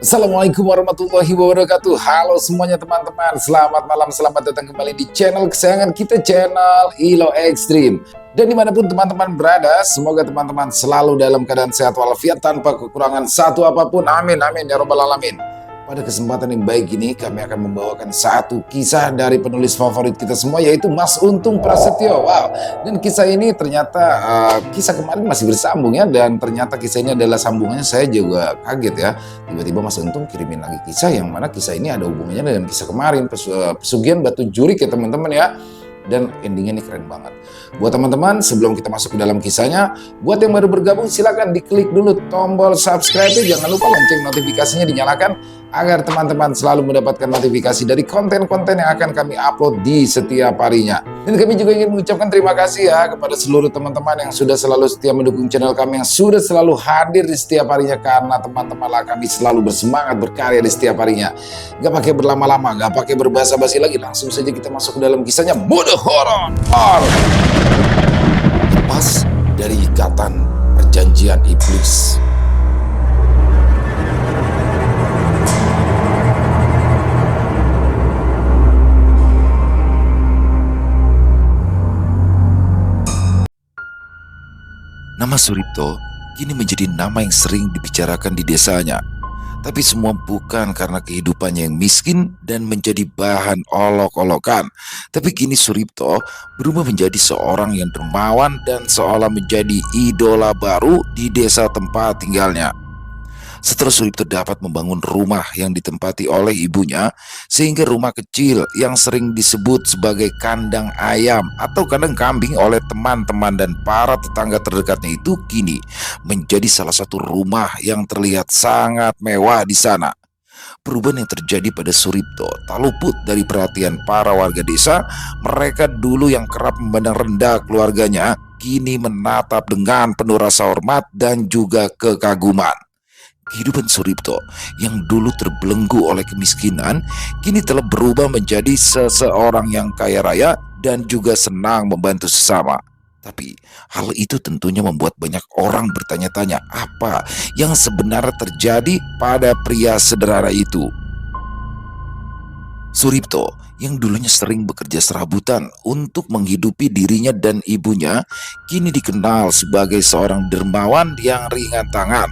Assalamualaikum warahmatullahi wabarakatuh. Halo semuanya teman-teman, selamat malam, selamat datang kembali di channel kesayangan kita, channel Ilo Extreme. Dan dimanapun teman-teman berada, semoga teman-teman selalu dalam keadaan sehat walafiat tanpa kekurangan satu apapun. Amin, amin ya robbal alamin. Pada kesempatan yang baik ini kami akan membawakan satu kisah dari penulis favorit kita semua, yaitu Mas Untung Prasetyo. Wow, dan kisah ini ternyata kisah kemarin masih bersambung ya, dan ternyata kisah ini adalah sambungannya. Saya juga kaget ya, tiba-tiba Mas Untung kirimin lagi kisah yang mana kisah ini ada hubungannya dengan kisah kemarin, pesugihan batu jurik ya teman-teman ya. Dan endingnya ini keren banget. Buat teman-teman, sebelum kita masuk ke dalam kisahnya, buat yang baru bergabung silahkan diklik dulu tombol subscribe, jangan lupa lonceng notifikasinya dinyalakan agar teman-teman selalu mendapatkan notifikasi dari konten-konten yang akan kami upload di setiap harinya. Dan kami juga ingin mengucapkan terima kasih ya kepada seluruh teman-teman yang sudah selalu setia mendukung channel kami, yang sudah selalu hadir di setiap harinya, karena teman-temanlah kami selalu bersemangat berkarya di setiap harinya. Gak pakai berlama-lama, gak pakai berbahasa-basi lagi, langsung saja kita masuk ke dalam kisahnya. Mode horor. Lepas dari ikatan perjanjian iblis. Nama Suripto kini menjadi nama yang sering dibicarakan di desanya. Tapi semua bukan karena kehidupannya yang miskin dan menjadi bahan olok-olokan. Tapi kini Suripto berubah menjadi seorang yang dermawan dan seolah menjadi idola baru di desa tempat tinggalnya. Setelah Suripto dapat membangun rumah yang ditempati oleh ibunya, sehingga rumah kecil yang sering disebut sebagai kandang ayam atau kandang kambing oleh teman-teman dan para tetangga terdekatnya itu kini menjadi salah satu rumah yang terlihat sangat mewah di sana. Perubahan yang terjadi pada Suripto tak luput dari perhatian para warga desa. Mereka dulu yang kerap memandang rendah keluarganya kini menatap dengan penuh rasa hormat dan juga kekaguman. Kehidupan Suripto yang dulu terbelenggu oleh kemiskinan kini telah berubah menjadi seseorang yang kaya raya dan juga senang membantu sesama. Tapi hal itu tentunya membuat banyak orang bertanya-tanya apa yang sebenarnya terjadi pada pria sederhana itu. Suripto yang dulunya sering bekerja serabutan untuk menghidupi dirinya dan ibunya kini dikenal sebagai seorang dermawan yang ringan tangan.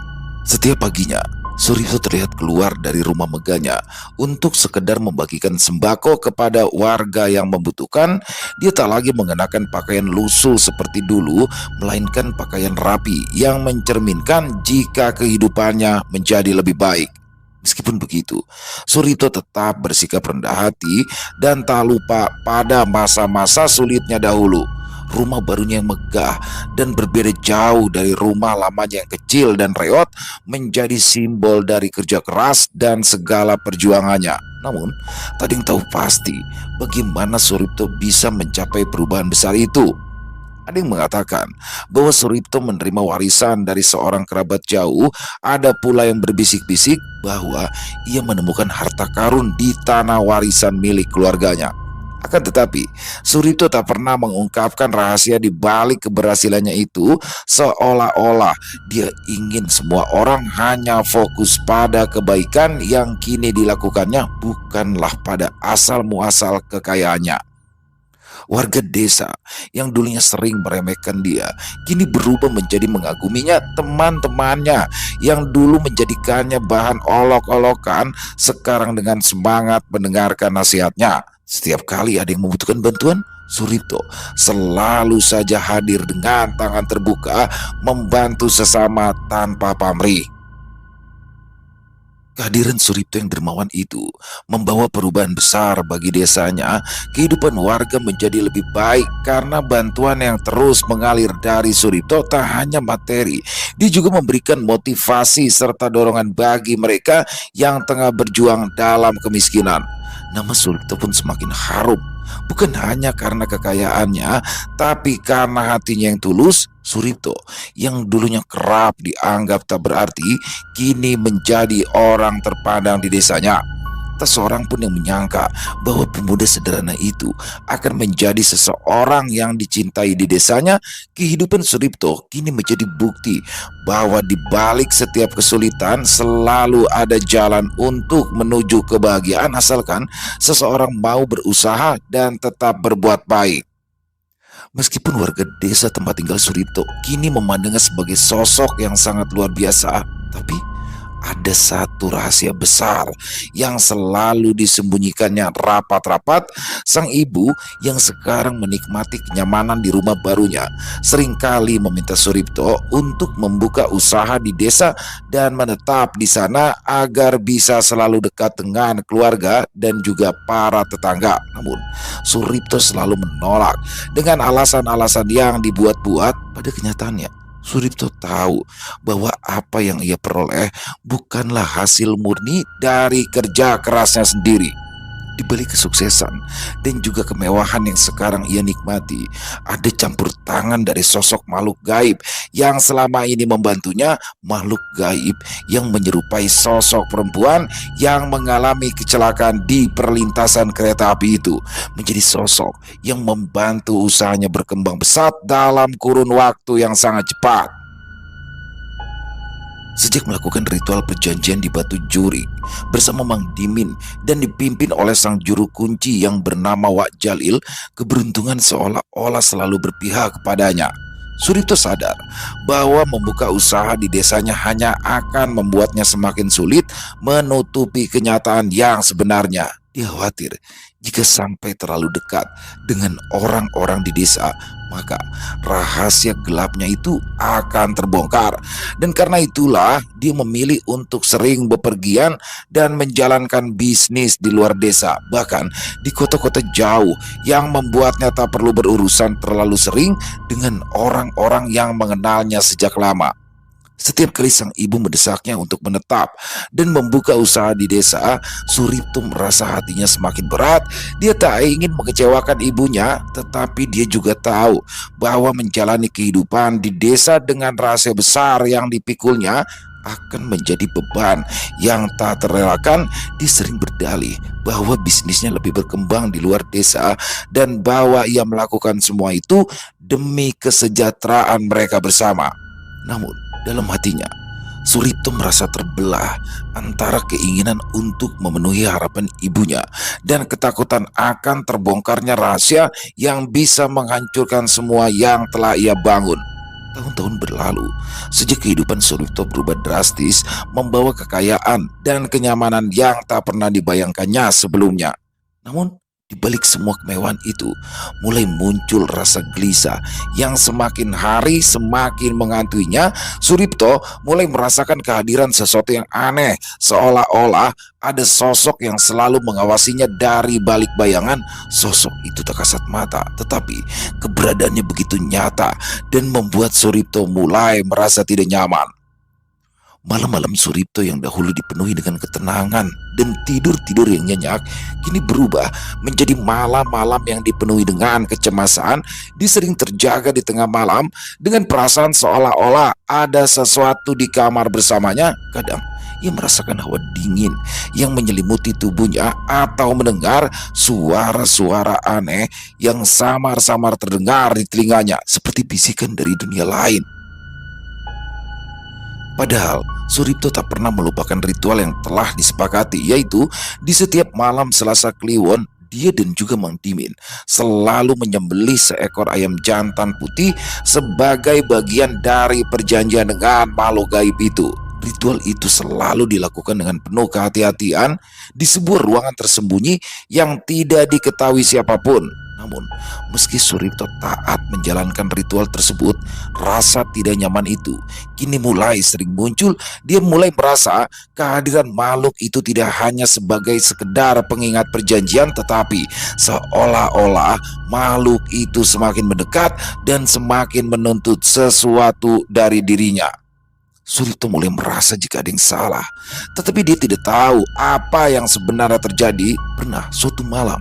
Setiap paginya, Suripto terlihat keluar dari rumah megahnya untuk sekedar membagikan sembako kepada warga yang membutuhkan. Dia tak lagi mengenakan pakaian lusuh seperti dulu, melainkan pakaian rapi yang mencerminkan jika kehidupannya menjadi lebih baik. Meskipun begitu, Suripto tetap bersikap rendah hati dan tak lupa pada masa-masa sulitnya dahulu. Rumah barunya yang megah dan berbeda jauh dari rumah lamanya yang kecil dan reot menjadi simbol dari kerja keras dan segala perjuangannya. Namun, tak ada yang tahu pasti bagaimana Suripto bisa mencapai perubahan besar itu. Ada yang mengatakan bahwa Suripto menerima warisan dari seorang kerabat jauh. Ada pula yang berbisik-bisik bahwa ia menemukan harta karun di tanah warisan milik keluarganya. Akan tetapi, Suripto tak pernah mengungkapkan rahasia di balik keberhasilannya itu, seolah-olah dia ingin semua orang hanya fokus pada kebaikan yang kini dilakukannya, bukanlah pada asal-muasal kekayaannya. Warga desa yang dulunya sering meremehkan dia kini berubah menjadi mengaguminya. Teman-temannya yang dulu menjadikannya bahan olok-olokan sekarang dengan semangat mendengarkan nasihatnya. Setiap kali ada yang membutuhkan bantuan, Suripto selalu saja hadir dengan tangan terbuka membantu sesama tanpa pamrih. Kehadiran Suripto yang dermawan itu membawa perubahan besar bagi desanya. Kehidupan warga menjadi lebih baik karena bantuan yang terus mengalir dari Suripto tak hanya materi, dia juga memberikan motivasi serta dorongan bagi mereka yang tengah berjuang dalam kemiskinan. Nama Suripto pun semakin harum, bukan hanya karena kekayaannya, tapi karena hatinya yang tulus. Suripto yang dulunya kerap dianggap tak berarti, kini menjadi orang terpandang di desanya. Tak seorang pun yang menyangka bahwa pemuda sederhana itu akan menjadi seseorang yang dicintai di desanya. Kehidupan Suripto kini menjadi bukti bahwa di balik setiap kesulitan selalu ada jalan untuk menuju kebahagiaan, asalkan seseorang mau berusaha dan tetap berbuat baik. Meskipun warga desa tempat tinggal Suripto kini memandangnya sebagai sosok yang sangat luar biasa, tapi ada satu rahasia besar yang selalu disembunyikannya rapat-rapat. Sang ibu yang sekarang menikmati kenyamanan di rumah barunya seringkali meminta Suripto untuk membuka usaha di desa dan menetap di sana agar bisa selalu dekat dengan keluarga dan juga para tetangga. Namun Suripto selalu menolak dengan alasan-alasan yang dibuat-buat. Pada kenyataannya, Suripto tahu bahwa apa yang ia peroleh bukanlah hasil murni dari kerja kerasnya sendiri. Di balik kesuksesan dan juga kemewahan yang sekarang ia nikmati, ada campur tangan dari sosok makhluk gaib yang selama ini membantunya. Makhluk gaib yang menyerupai sosok perempuan yang mengalami kecelakaan di perlintasan kereta api itu menjadi sosok yang membantu usahanya berkembang pesat dalam kurun waktu yang sangat cepat. Sejak melakukan ritual perjanjian di Batu Jurik bersama Mang Dimin dan dipimpin oleh sang juru kunci yang bernama Wak Jalil, keberuntungan seolah-olah selalu berpihak kepadanya. Suripto sadar bahwa membuka usaha di desanya hanya akan membuatnya semakin sulit menutupi kenyataan yang sebenarnya. Dia khawatir jika sampai terlalu dekat dengan orang-orang di desa, maka rahasia gelapnya itu akan terbongkar. Dan karena itulah dia memilih untuk sering bepergian dan menjalankan bisnis di luar desa, bahkan di kota-kota jauh, yang membuatnya tak perlu berurusan terlalu sering dengan orang-orang yang mengenalnya sejak lama. Setiap kali sang ibu mendesaknya untuk menetap dan membuka usaha di desa, Suripto merasa hatinya semakin berat. Dia tak ingin mengecewakan ibunya, tetapi dia juga tahu bahwa menjalani kehidupan di desa dengan rahasia besar yang dipikulnya akan menjadi beban yang tak terelakkan. Dia sering berdalih bahwa bisnisnya lebih berkembang di luar desa dan bahwa ia melakukan semua itu demi kesejahteraan mereka bersama. Namun dalam hatinya, Suripto merasa terbelah antara keinginan untuk memenuhi harapan ibunya dan ketakutan akan terbongkarnya rahasia yang bisa menghancurkan semua yang telah ia bangun. Tahun-tahun berlalu sejak kehidupan Suripto berubah drastis, membawa kekayaan dan kenyamanan yang tak pernah dibayangkannya sebelumnya. Namun di balik semua kemewahan itu, mulai muncul rasa gelisah yang semakin hari semakin menghantui-nya. Suripto mulai merasakan kehadiran sesuatu yang aneh, seolah-olah ada sosok yang selalu mengawasinya dari balik bayangan. Sosok itu tak kasat mata, tetapi keberadaannya begitu nyata dan membuat Suripto mulai merasa tidak nyaman. Malam-malam Suripto yang dahulu dipenuhi dengan ketenangan dan tidur-tidur yang nyenyak kini berubah menjadi malam-malam yang dipenuhi dengan kecemasan. Dia sering terjaga di tengah malam dengan perasaan seolah-olah ada sesuatu di kamar bersamanya. Kadang ia merasakan hawa dingin yang menyelimuti tubuhnya atau mendengar suara-suara aneh yang samar-samar terdengar di telinganya seperti bisikan dari dunia lain. Padahal Suripto tak pernah melupakan ritual yang telah disepakati, yaitu di setiap malam Selasa Kliwon dia dan juga Mang Dimin selalu menyembelih seekor ayam jantan putih sebagai bagian dari perjanjian dengan makhluk gaib itu. Ritual itu selalu dilakukan dengan penuh kehati-hatian di sebuah ruangan tersembunyi yang tidak diketahui siapapun. Namun, meski Suripto taat menjalankan ritual tersebut, rasa tidak nyaman itu kini mulai sering muncul. Dia mulai merasa kehadiran makhluk itu tidak hanya sebagai sekedar pengingat perjanjian, tetapi seolah-olah makhluk itu semakin mendekat dan semakin menuntut sesuatu dari dirinya. Suripto mulai merasa jika ada yang salah, tetapi dia tidak tahu apa yang sebenarnya terjadi. Pernah suatu malam,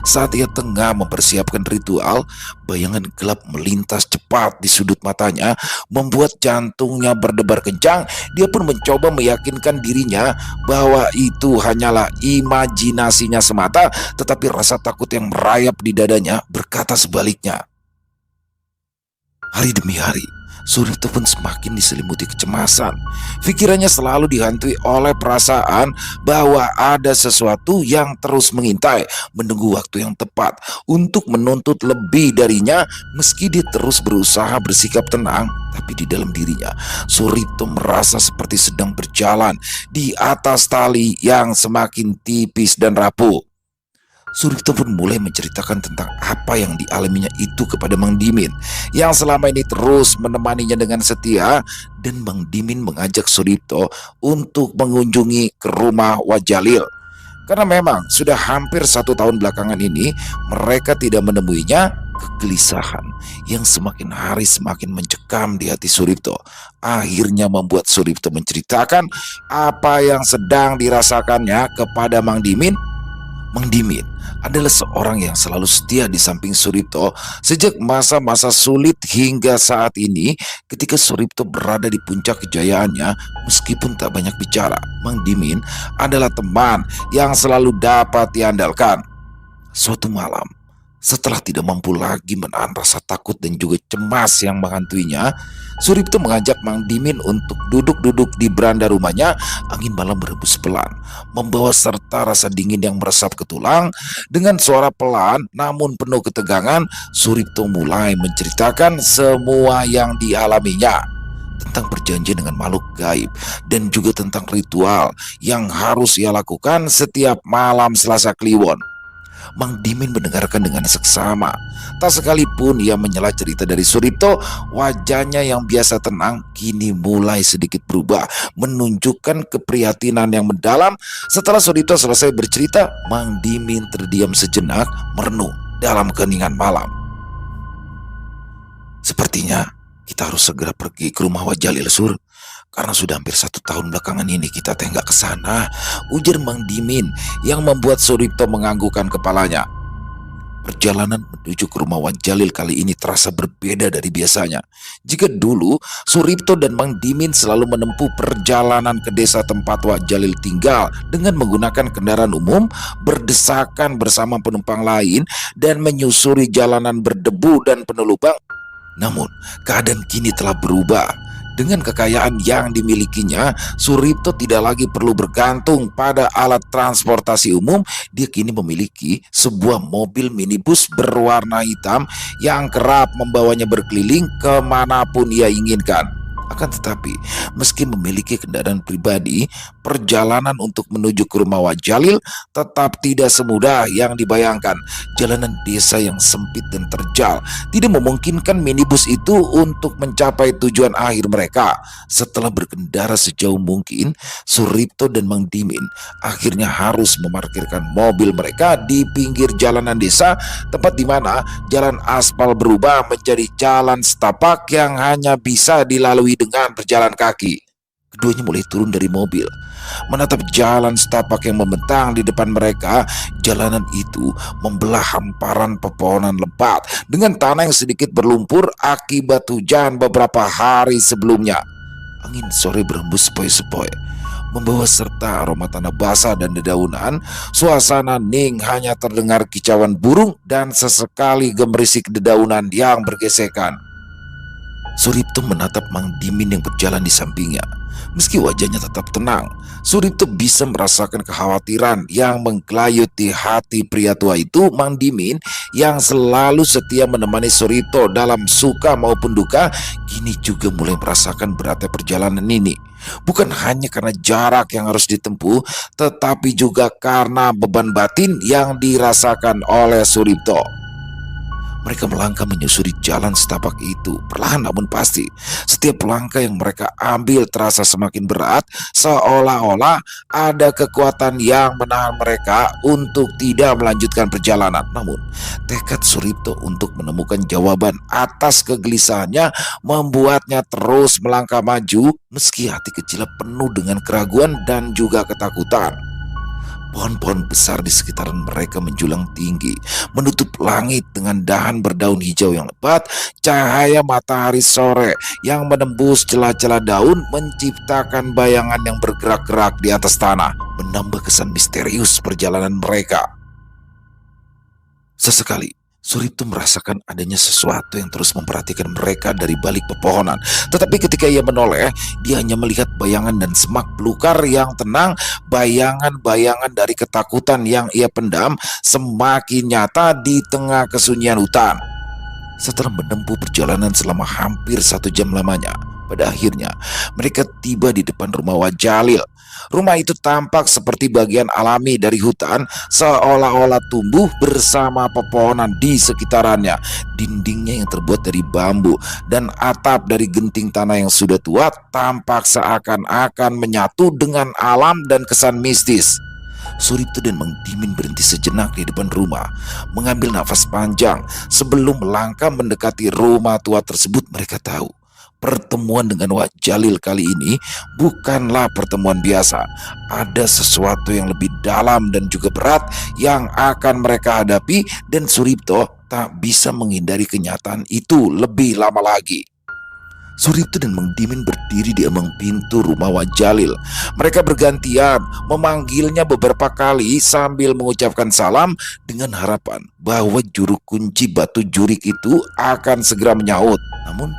Saat ia tengah mempersiapkan ritual, bayangan gelap melintas cepat di sudut matanya, membuat jantungnya berdebar kencang. Dia pun mencoba meyakinkan dirinya bahwa itu hanyalah imajinasinya semata, tetapi rasa takut yang merayap di dadanya berkata sebaliknya. Hari demi hari, Surito pun semakin diselimuti kecemasan. Pikirannya selalu dihantui oleh perasaan bahwa ada sesuatu yang terus mengintai, menunggu waktu yang tepat untuk menuntut lebih darinya. Meski dia terus berusaha bersikap tenang, tapi di dalam dirinya, Surito merasa seperti sedang berjalan di atas tali yang semakin tipis dan rapuh. Surito pun mulai menceritakan tentang apa yang dialaminya itu kepada Mang Dimin, yang selama ini terus menemaninya dengan setia. Dan Mang Dimin mengajak Surito untuk mengunjungi ke rumah Wajalil. Karena memang sudah hampir 1 tahun belakangan ini mereka tidak menemuinya, kegelisahan yang semakin hari semakin mencekam di hati Surito akhirnya membuat Surito menceritakan apa yang sedang dirasakannya kepada Mang Dimin. Mang Dimin adalah seorang yang selalu setia di samping Suripto sejak masa-masa sulit hingga saat ini. Ketika Suripto berada di puncak kejayaannya, meskipun tak banyak bicara, Mang Dimin adalah teman yang selalu dapat diandalkan. Suatu malam, setelah tidak mampu lagi menahan rasa takut dan juga cemas yang menghantuinya, Suripto mengajak Mang Dimin untuk duduk-duduk di beranda rumahnya. Angin malam berhembus pelan, membawa serta rasa dingin yang meresap ke tulang. Dengan suara pelan namun penuh ketegangan, Suripto mulai menceritakan semua yang dialaminya, tentang perjanjian dengan makhluk gaib dan juga tentang ritual yang harus ia lakukan setiap malam Selasa Kliwon. Mang Dimin mendengarkan dengan seksama. Tak sekalipun ia menyela cerita dari Suripto, wajahnya yang biasa tenang kini mulai sedikit berubah, menunjukkan keprihatinan yang mendalam. Setelah Suripto selesai bercerita, Mang Dimin terdiam sejenak, merenung dalam keheningan malam. Sepertinya kita harus segera pergi ke rumah Wajalil, Sur. Karena sudah hampir 1 tahun belakangan ini kita teh nggak kesana, ujar Mang Dimin yang membuat Suripto menganggukkan kepalanya. Perjalanan menuju ke rumah Wajalil kali ini terasa berbeda dari biasanya. Jika dulu Suripto dan Mang Dimin selalu menempuh perjalanan ke desa tempat Wajalil tinggal dengan menggunakan kendaraan umum, berdesakan bersama penumpang lain dan menyusuri jalanan berdebu dan penuh lubang. Namun keadaan kini telah berubah. Dengan kekayaan yang dimilikinya, Suripto tidak lagi perlu bergantung pada alat transportasi umum. Dia kini memiliki sebuah mobil minibus berwarna hitam yang kerap membawanya berkeliling kemanapun ia inginkan. Akan tetapi, meski memiliki kendaraan pribadi, perjalanan untuk menuju ke rumah Wajalil tetap tidak semudah yang dibayangkan. Jalanan desa yang sempit dan terjal tidak memungkinkan minibus itu untuk mencapai tujuan akhir mereka. Setelah berkendara sejauh mungkin, Suripto dan Mang Dimin akhirnya harus memarkirkan mobil mereka di pinggir jalanan desa, tempat di mana jalan aspal berubah menjadi jalan setapak yang hanya bisa dilalui dengan berjalan kaki. Keduanya mulai turun dari mobil, menatap jalan setapak yang membentang di depan mereka. Jalanan itu membelah hamparan pepohonan lebat dengan tanah yang sedikit berlumpur akibat hujan beberapa hari sebelumnya. Angin sore berhembus sepoi-sepoi, membawa serta aroma tanah basah dan dedaunan. Suasana hening, hanya terdengar kicauan burung dan sesekali gemerisik dedaunan yang bergesekan. Suripto menatap Mang Dimin yang berjalan di sampingnya. Meski wajahnya tetap tenang, Suripto bisa merasakan kekhawatiran yang menggelayuti hati pria tua itu. Mang Dimin yang selalu setia menemani Suripto dalam suka maupun duka, kini juga mulai merasakan beratnya perjalanan ini. Bukan hanya karena jarak yang harus ditempuh, tetapi juga karena beban batin yang dirasakan oleh Suripto. Mereka melangkah menyusuri jalan setapak itu, perlahan namun pasti. Setiap langkah yang mereka ambil terasa semakin berat, seolah-olah ada kekuatan yang menahan mereka untuk tidak melanjutkan perjalanan. Namun, tekad Suripto untuk menemukan jawaban atas kegelisahannya membuatnya terus melangkah maju, meski hati kecilnya penuh dengan keraguan dan juga ketakutan. Pohon-pohon besar di sekitaran mereka menjulang tinggi, menutup langit dengan dahan berdaun hijau yang lebat. Cahaya matahari sore yang menembus celah-celah daun menciptakan bayangan yang bergerak-gerak di atas tanah, menambah kesan misterius perjalanan mereka. Sesekali, Suripto merasakan adanya sesuatu yang terus memperhatikan mereka dari balik pepohonan. Tetapi ketika ia menoleh, dia hanya melihat bayangan dan semak belukar yang tenang. Bayangan-bayangan dari ketakutan yang ia pendam semakin nyata di tengah kesunyian hutan. Setelah menempuh perjalanan selama hampir 1 jam lamanya, pada akhirnya mereka tiba di depan rumah Wajalil. Rumah itu tampak seperti bagian alami dari hutan, seolah-olah tumbuh bersama pepohonan di sekitarannya. Dindingnya yang terbuat dari bambu dan atap dari genting tanah yang sudah tua tampak seakan-akan menyatu dengan alam dan kesan mistis. Suripto dan Mang Dimin berhenti sejenak di depan rumah, mengambil nafas panjang. Sebelum melangkah mendekati rumah tua tersebut, mereka tahu pertemuan dengan Wak Jalil kali ini bukanlah pertemuan biasa. Ada sesuatu yang lebih dalam dan juga berat yang akan mereka hadapi, dan Suripto tak bisa menghindari kenyataan itu lebih lama lagi. Suripto dan Mang Dimin berdiri di ambang pintu rumah Wak Jalil. Mereka bergantian memanggilnya beberapa kali sambil mengucapkan salam dengan harapan bahwa juru kunci batu jurik itu akan segera menyaut. Namun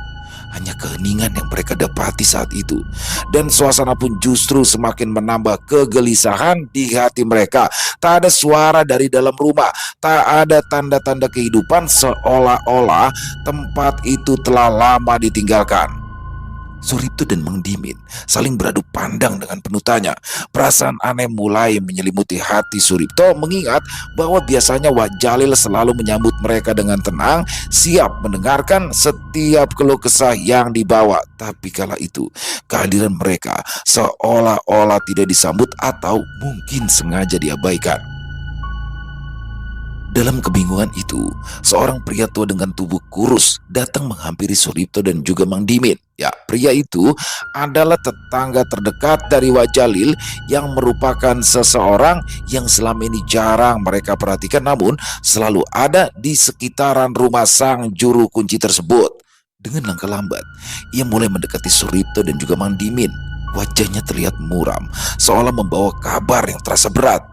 hanya keheningan yang mereka dapati saat itu. Dan suasana pun justru semakin menambah kegelisahan di hati mereka. Tak ada suara dari dalam rumah, tak ada tanda-tanda kehidupan, seolah-olah tempat itu telah lama ditinggalkan. Suripto dan Mang Dimin saling beradu pandang dengan penuh tanya. Perasaan aneh mulai menyelimuti hati Suripto, mengingat bahwa biasanya Wak Jalil selalu menyambut mereka dengan tenang, siap mendengarkan setiap keluh kesah yang dibawa. Tapi kala itu, kehadiran mereka seolah-olah tidak disambut atau mungkin sengaja diabaikan. Dalam kebingungan itu, seorang pria tua dengan tubuh kurus datang menghampiri Suripto dan juga Mang Dimin. Ya, pria itu adalah tetangga terdekat dari Wak Jalil yang merupakan seseorang yang selama ini jarang mereka perhatikan, namun selalu ada di sekitaran rumah sang juru kunci tersebut. Dengan langkah lambat, ia mulai mendekati Suripto dan juga Mang Dimin. Wajahnya terlihat muram, seolah membawa kabar yang terasa berat.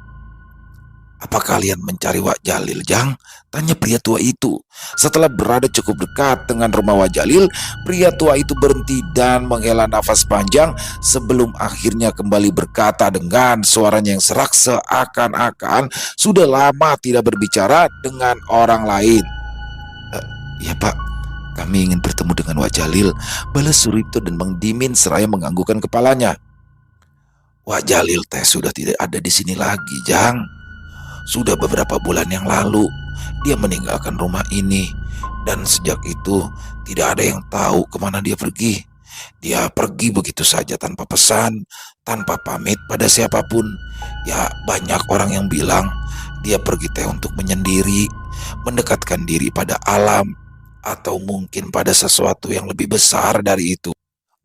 "Apa kalian mencari Wak Jalil, Jang?" tanya pria tua itu. Setelah berada cukup dekat dengan rumah Wak Jalil, pria tua itu berhenti dan menghela nafas panjang sebelum akhirnya kembali berkata dengan suaranya yang serak, seakan-akan sudah lama tidak berbicara dengan orang lain. "Ya Pak, kami ingin bertemu dengan Wak Jalil," balas Suripto dan Mang Dimin seraya menganggukkan kepalanya. "Wak Jalil teh sudah tidak ada di sini lagi, Jang. Sudah beberapa bulan yang lalu dia meninggalkan rumah ini, dan sejak itu tidak ada yang tahu kemana dia pergi. Dia pergi begitu saja tanpa pesan, tanpa pamit pada siapapun. Ya, banyak orang yang bilang dia pergi teh untuk menyendiri, mendekatkan diri pada alam, atau mungkin pada sesuatu yang lebih besar dari itu,"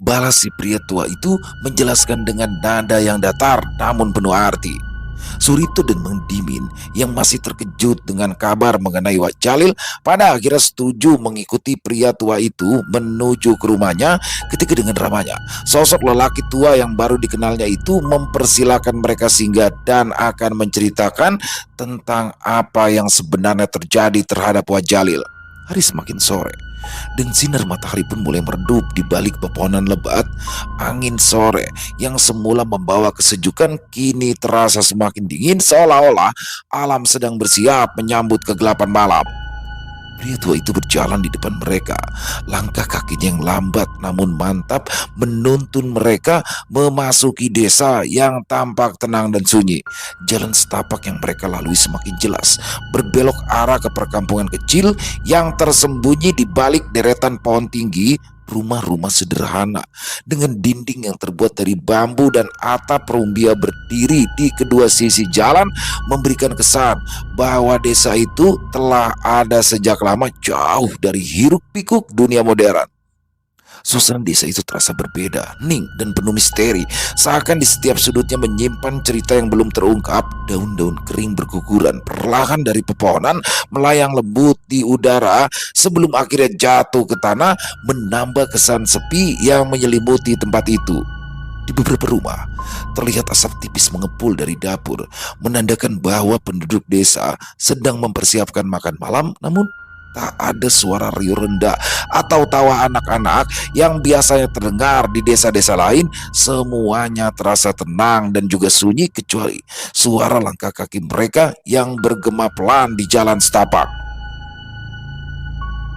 balas si pria tua itu menjelaskan dengan nada yang datar namun penuh arti. Suripto dan Mang Dimin yang masih terkejut dengan kabar mengenai Wak Jalil pada akhirnya setuju mengikuti pria tua itu menuju ke rumahnya. Ketika dengan ramanya, sosok lelaki tua yang baru dikenalnya itu mempersilahkan mereka singgah dan akan menceritakan tentang apa yang sebenarnya terjadi terhadap Wak Jalil. Hari semakin sore dan sinar matahari pun mulai meredup di balik pepohonan lebat. Angin sore yang semula membawa kesejukan kini terasa semakin dingin, seolah-olah alam sedang bersiap menyambut kegelapan malam. Pria tua itu berjalan di depan mereka. Langkah kakinya yang lambat namun mantap menuntun mereka memasuki desa yang tampak tenang dan sunyi. Jalan setapak yang mereka lalui semakin jelas berbelok arah ke perkampungan kecil yang tersembunyi di balik deretan pohon tinggi. Rumah-rumah sederhana dengan dinding yang terbuat dari bambu dan atap rumbia berdiri di kedua sisi jalan memberikan kesan bahwa desa itu telah ada sejak lama, jauh dari hiruk pikuk dunia modern. Suasana desa itu terasa berbeda, hening dan penuh misteri. Seakan di setiap sudutnya menyimpan cerita yang belum terungkap. Daun-daun kering berguguran perlahan dari pepohonan melayang lembut di udara sebelum akhirnya jatuh ke tanah, menambah kesan sepi yang menyelimuti tempat itu. Di beberapa rumah, terlihat asap tipis mengepul dari dapur, menandakan bahwa penduduk desa sedang mempersiapkan makan malam. Namun tak ada suara riuh rendah atau tawa anak-anak yang biasanya terdengar di desa-desa lain. Semuanya terasa tenang dan juga sunyi kecuali suara langkah kaki mereka yang bergema pelan di jalan setapak.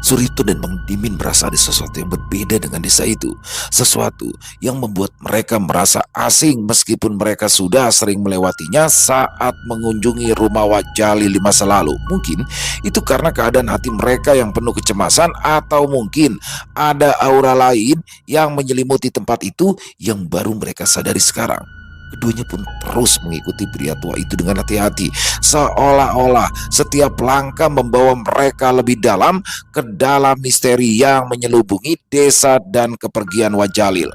Surito dan Mang Dimin merasa ada sesuatu yang berbeda dengan desa itu. Sesuatu yang membuat mereka merasa asing meskipun mereka sudah sering melewatinya saat mengunjungi rumah Wak Jalil di masa lalu. Mungkin itu karena keadaan hati mereka yang penuh kecemasan, atau mungkin ada aura lain yang menyelimuti tempat itu yang baru mereka sadari sekarang. Keduanya pun terus mengikuti pria tua itu dengan hati-hati, seolah-olah setiap langkah membawa mereka lebih dalam ke dalam misteri yang menyelubungi desa dan kepergian Wak Jalil.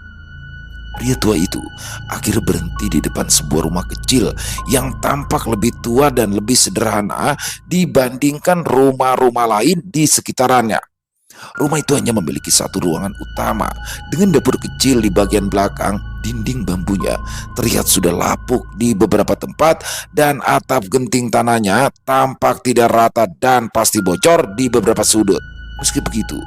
Pria tua itu akhirnya berhenti di depan sebuah rumah kecil yang tampak lebih tua dan lebih sederhana dibandingkan rumah-rumah lain di sekitarannya. Rumah itu hanya memiliki satu ruangan utama dengan dapur kecil di bagian belakang. Dinding bambunya terlihat sudah lapuk di beberapa tempat dan atap genting tanahnya tampak tidak rata dan pasti bocor di beberapa sudut. Meski begitu,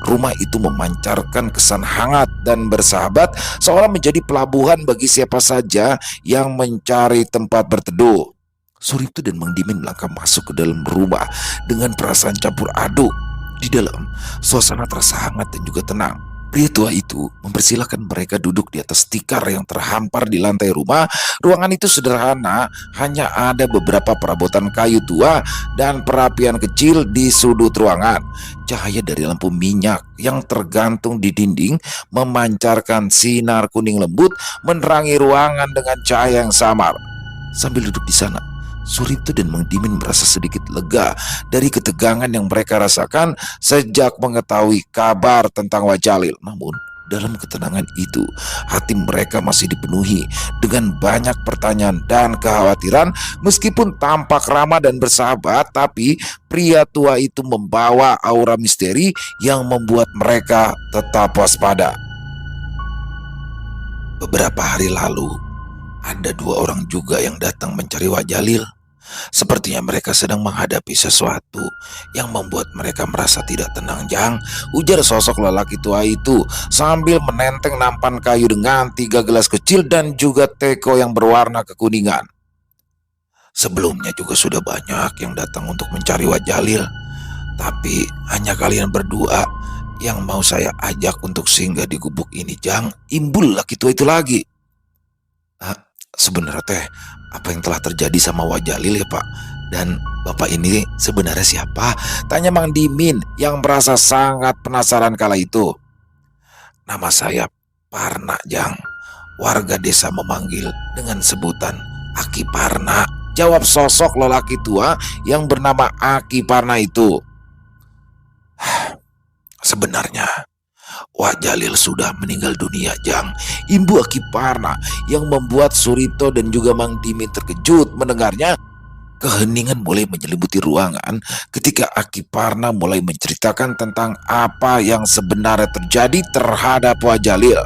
rumah itu memancarkan kesan hangat dan bersahabat, seolah menjadi pelabuhan bagi siapa saja yang mencari tempat berteduh. Suripto dan Mang Dimin melangkah masuk ke dalam rumah dengan perasaan campur aduk. Di dalam, suasana terasa hangat dan juga tenang. Pria tua itu mempersilahkan mereka duduk di atas tikar yang terhampar di lantai rumah. Ruangan itu sederhana, hanya ada beberapa perabotan kayu tua dan perapian kecil di sudut ruangan. Cahaya dari lampu minyak yang tergantung di dinding memancarkan sinar kuning lembut menerangi ruangan dengan cahaya yang samar. Sambil duduk di sana, Surito dan Mang Dimin merasa sedikit lega dari ketegangan yang mereka rasakan sejak mengetahui kabar tentang Wak Jalil. Namun, dalam ketenangan itu, hati mereka masih dipenuhi dengan banyak pertanyaan dan kekhawatiran. Meskipun tampak ramah dan bersahabat, tapi pria tua itu membawa aura misteri yang membuat mereka tetap waspada. Beberapa hari lalu, ada dua orang juga yang datang mencari Wak Jalil. Sepertinya mereka sedang menghadapi sesuatu yang membuat mereka merasa tidak tenang, Jang, ujar sosok lelaki tua itu sambil menenteng nampan kayu dengan 3 gelas kecil dan juga teko yang berwarna kekuningan. Sebelumnya juga sudah banyak yang datang untuk mencari Wak Jalil, tapi hanya kalian berdua yang mau saya ajak untuk singgah di gubuk ini, Jang, imbul lelaki tua itu lagi. Sebenarnya teh, apa yang telah terjadi sama Wak Jalil ya Pak? Dan Bapak ini sebenarnya siapa? Tanya Mang Dimin yang merasa sangat penasaran kala itu. Nama saya Parna, Jang. Warga desa memanggil dengan sebutan Aki Parna, jawab sosok lelaki tua yang bernama Aki Parna itu. Sebenarnya Wak Jalil sudah meninggal dunia, Jang, imbu Aki Parna, yang membuat Surito dan juga Mang Dimin terkejut mendengarnya. Keheningan mulai menyelimuti ruangan ketika Aki Parna mulai menceritakan tentang apa yang sebenarnya terjadi terhadap Wak Jalil.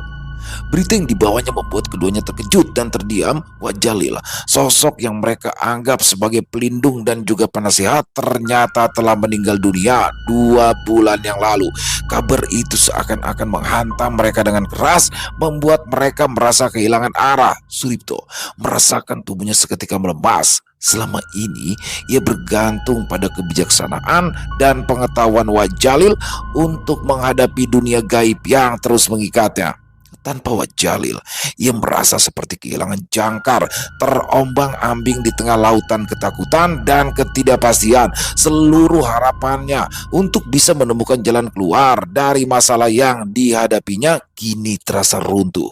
Berita yang dibawanya membuat keduanya terkejut dan terdiam. Wak Jalil, sosok yang mereka anggap sebagai pelindung dan juga penasihat, ternyata telah meninggal dunia 2 bulan yang lalu. Kabar itu seakan-akan menghantam mereka dengan keras, membuat mereka merasa kehilangan arah. Suripto merasakan tubuhnya seketika melemas. Selama ini ia bergantung pada kebijaksanaan dan pengetahuan Wak Jalil untuk menghadapi dunia gaib yang terus mengikatnya. Tanpa Wak Jalil, ia merasa seperti kehilangan jangkar, terombang-ambing di tengah lautan ketakutan dan ketidakpastian. Seluruh harapannya untuk bisa menemukan jalan keluar dari masalah yang dihadapinya kini terasa runtuh.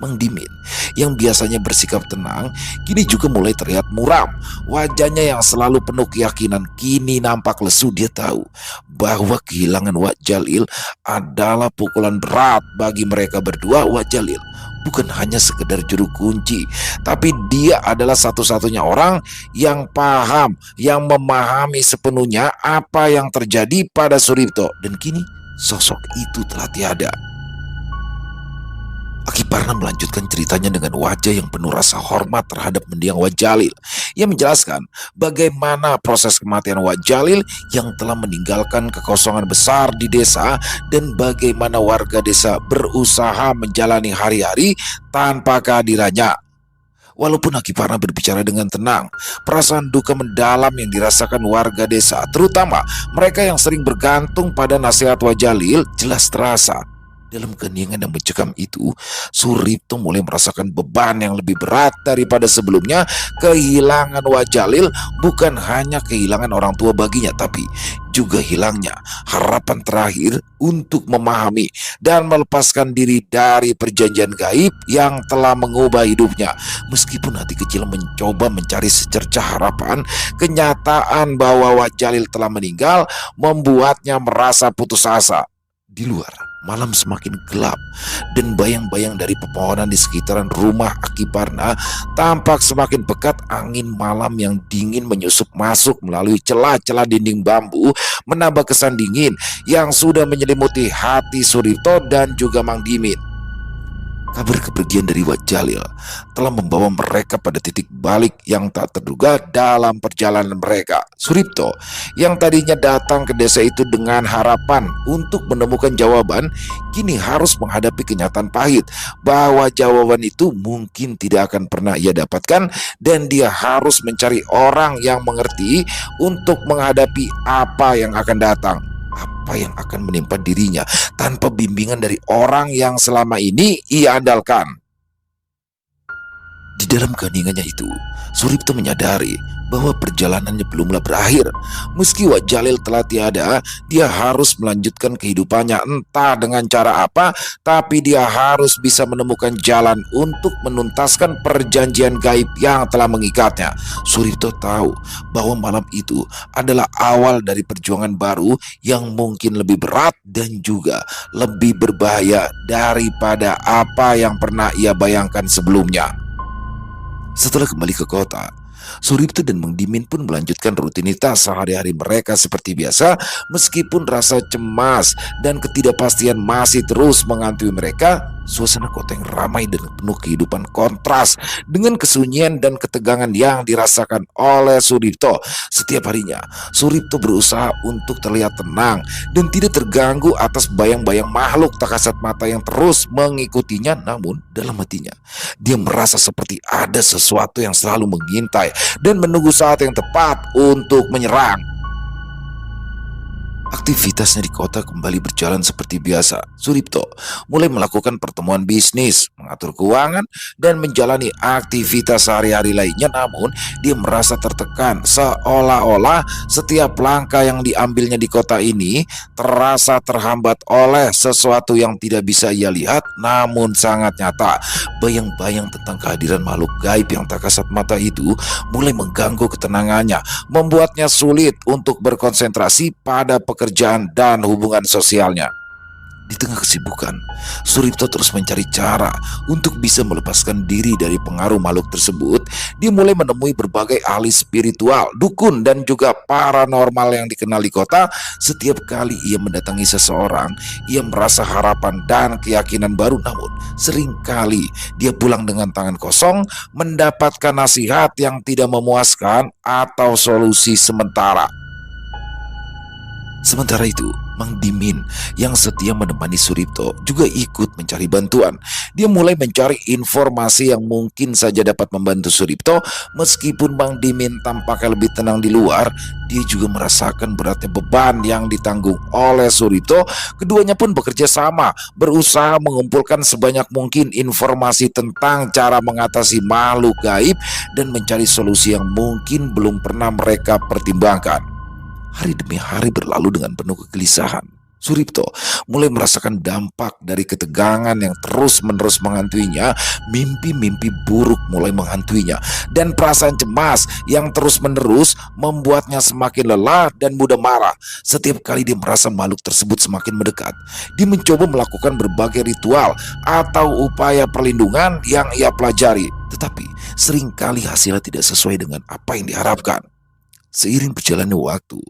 Mang Dimin yang biasanya bersikap tenang kini juga mulai terlihat muram. Wajahnya yang selalu penuh keyakinan kini nampak lesu. Dia tahu bahwa kehilangan Wak Jalil adalah pukulan berat bagi mereka berdua. Wak Jalil bukan hanya sekedar juru kunci, tapi dia adalah satu-satunya orang yang paham, yang memahami sepenuhnya apa yang terjadi pada Suripto. Dan kini sosok itu telah tiada. Akiparna melanjutkan ceritanya dengan wajah yang penuh rasa hormat terhadap mendiang Wak Jalil. Ia menjelaskan bagaimana proses kematian Wak Jalil yang telah meninggalkan kekosongan besar di desa dan bagaimana warga desa berusaha menjalani hari-hari tanpa kehadirannya. Walaupun Akiparna berbicara dengan tenang, perasaan duka mendalam yang dirasakan warga desa, terutama mereka yang sering bergantung pada nasihat Wak Jalil, jelas terasa. Dalam keheningan yang mencekam itu, Suripto mulai merasakan beban yang lebih berat daripada sebelumnya. Kehilangan Wak Jalil bukan hanya kehilangan orang tua baginya, tapi juga hilangnya harapan terakhir untuk memahami dan melepaskan diri dari perjanjian gaib yang telah mengubah hidupnya. Meskipun hati kecil mencoba mencari secercah harapan, kenyataan bahwa Wak Jalil telah meninggal membuatnya merasa putus asa. Di luar, malam semakin gelap dan bayang-bayang dari pepohonan di sekitaran rumah Akiparna tampak semakin pekat. Angin malam yang dingin menyusup masuk melalui celah-celah dinding bambu, menambah kesan dingin yang sudah menyelimuti hati Suripto dan juga Mang Dimin. Kabar kepergian dari Wak Jalil telah membawa mereka pada titik balik yang tak terduga dalam perjalanan mereka. Suripto yang tadinya datang ke desa itu dengan harapan untuk menemukan jawaban, kini harus menghadapi kenyataan pahit bahwa jawaban itu mungkin tidak akan pernah ia dapatkan, dan dia harus mencari orang yang mengerti untuk menghadapi apa yang akan datang, apa yang akan menimpa dirinya tanpa bimbingan dari orang yang selama ini ia andalkan. Di dalam keheningannya itu, Suripto menyadari bahwa perjalanannya belumlah berakhir. Meski Wak Jalil telah tiada, dia harus melanjutkan kehidupannya entah dengan cara apa, tapi dia harus bisa menemukan jalan untuk menuntaskan perjanjian gaib yang telah mengikatnya. Suripto tahu bahwa malam itu adalah awal dari perjuangan baru yang mungkin lebih berat dan juga lebih berbahaya daripada apa yang pernah ia bayangkan sebelumnya. Setelah kembali ke kota, Suripto dan Mang Dimin pun melanjutkan rutinitas sehari-hari mereka seperti biasa. Meskipun rasa cemas dan ketidakpastian masih terus menghantui mereka, suasana kota yang ramai dan penuh kehidupan kontras dengan kesunyian dan ketegangan yang dirasakan oleh Suripto. Setiap harinya, Suripto berusaha untuk terlihat tenang dan tidak terganggu atas bayang-bayang makhluk tak kasat mata yang terus mengikutinya. Namun dalam hatinya, dia merasa seperti ada sesuatu yang selalu mengintai dan menunggu saat yang tepat untuk menyerang. Aktivitasnya di kota kembali berjalan seperti biasa. Suripto mulai melakukan pertemuan bisnis, mengatur keuangan, dan menjalani aktivitas sehari-hari lainnya. Namun dia merasa tertekan, seolah-olah setiap langkah yang diambilnya di kota ini terasa terhambat oleh sesuatu yang tidak bisa ia lihat namun sangat nyata. Bayang-bayang tentang kehadiran makhluk gaib yang tak kasat mata itu mulai mengganggu ketenangannya, membuatnya sulit untuk berkonsentrasi pada pekerjaan dan hubungan sosialnya. Di tengah kesibukan, Suripto terus mencari cara untuk bisa melepaskan diri dari pengaruh makhluk tersebut. Dia mulai menemui berbagai ahli spiritual, dukun, dan juga paranormal yang dikenal di kota. Setiap kali ia mendatangi seseorang, ia merasa harapan dan keyakinan baru. Namun seringkali dia pulang dengan tangan kosong, mendapatkan nasihat yang tidak memuaskan atau solusi sementara. Sementara itu, Mang Dimin yang setia menemani Suripto juga ikut mencari bantuan. Dia mulai mencari informasi yang mungkin saja dapat membantu Suripto. Meskipun Mang Dimin tampaknya lebih tenang di luar, dia juga merasakan beratnya beban yang ditanggung oleh Suripto. Keduanya pun bekerja sama, berusaha mengumpulkan sebanyak mungkin informasi tentang cara mengatasi makhluk gaib dan mencari solusi yang mungkin belum pernah mereka pertimbangkan. Hari demi hari berlalu dengan penuh kegelisahan. Suripto mulai merasakan dampak dari ketegangan yang terus-menerus menghantuinya, mimpi-mimpi buruk mulai menghantuinya, dan perasaan cemas yang terus-menerus membuatnya semakin lelah dan mudah marah. Setiap kali dia merasa makhluk tersebut semakin mendekat, dia mencoba melakukan berbagai ritual atau upaya perlindungan yang ia pelajari, tetapi seringkali hasilnya tidak sesuai dengan apa yang diharapkan. Seiring berjalannya waktu,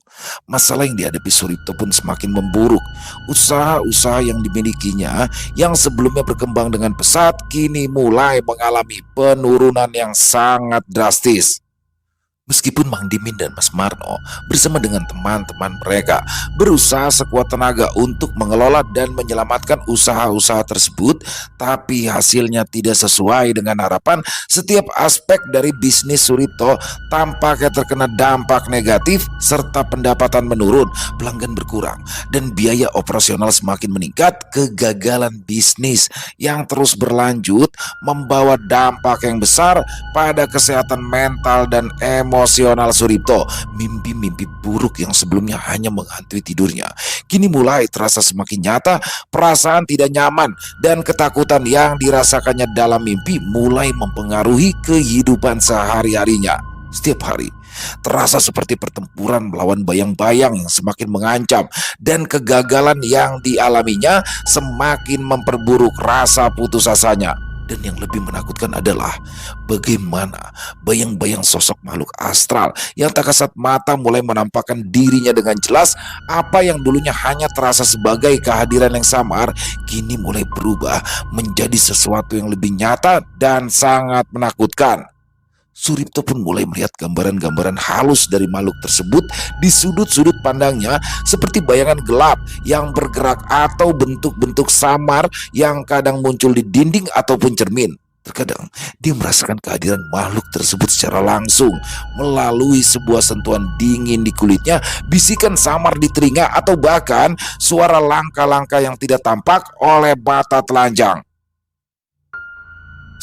masalah yang dihadapi Suripto pun semakin memburuk. Usaha-usaha yang dimilikinya yang sebelumnya berkembang dengan pesat kini mulai mengalami penurunan yang sangat drastis. Meskipun Mang Dimin dan Mas Marno bersama dengan teman-teman mereka berusaha sekuat tenaga untuk mengelola dan menyelamatkan usaha-usaha tersebut, tapi hasilnya tidak sesuai dengan harapan. Setiap aspek dari bisnis Suripto tampaknya terkena dampak negatif serta pendapatan menurun, pelanggan berkurang, dan biaya operasional semakin meningkat. Kegagalan bisnis yang terus berlanjut membawa dampak yang besar pada kesehatan mental dan emosional Suripto. Mimpi-mimpi buruk yang sebelumnya hanya menghantui tidurnya kini mulai terasa semakin nyata. Perasaan tidak nyaman dan ketakutan yang dirasakannya dalam mimpi mulai mempengaruhi kehidupan sehari-harinya. Setiap hari terasa seperti pertempuran melawan bayang-bayang yang semakin mengancam, dan kegagalan yang dialaminya semakin memperburuk rasa putus asanya. Dan yang lebih menakutkan adalah bagaimana bayang-bayang sosok makhluk astral yang tak kasat mata mulai menampakkan dirinya dengan jelas. Apa yang dulunya hanya terasa sebagai kehadiran yang samar, kini mulai berubah menjadi sesuatu yang lebih nyata dan sangat menakutkan. Suripto pun mulai melihat gambaran-gambaran halus dari makhluk tersebut di sudut-sudut pandangnya, seperti bayangan gelap yang bergerak atau bentuk-bentuk samar yang kadang muncul di dinding ataupun cermin. Terkadang dia merasakan kehadiran makhluk tersebut secara langsung melalui sebuah sentuhan dingin di kulitnya, bisikan samar di telinga, atau bahkan suara langkah-langkah yang tidak tampak oleh mata telanjang.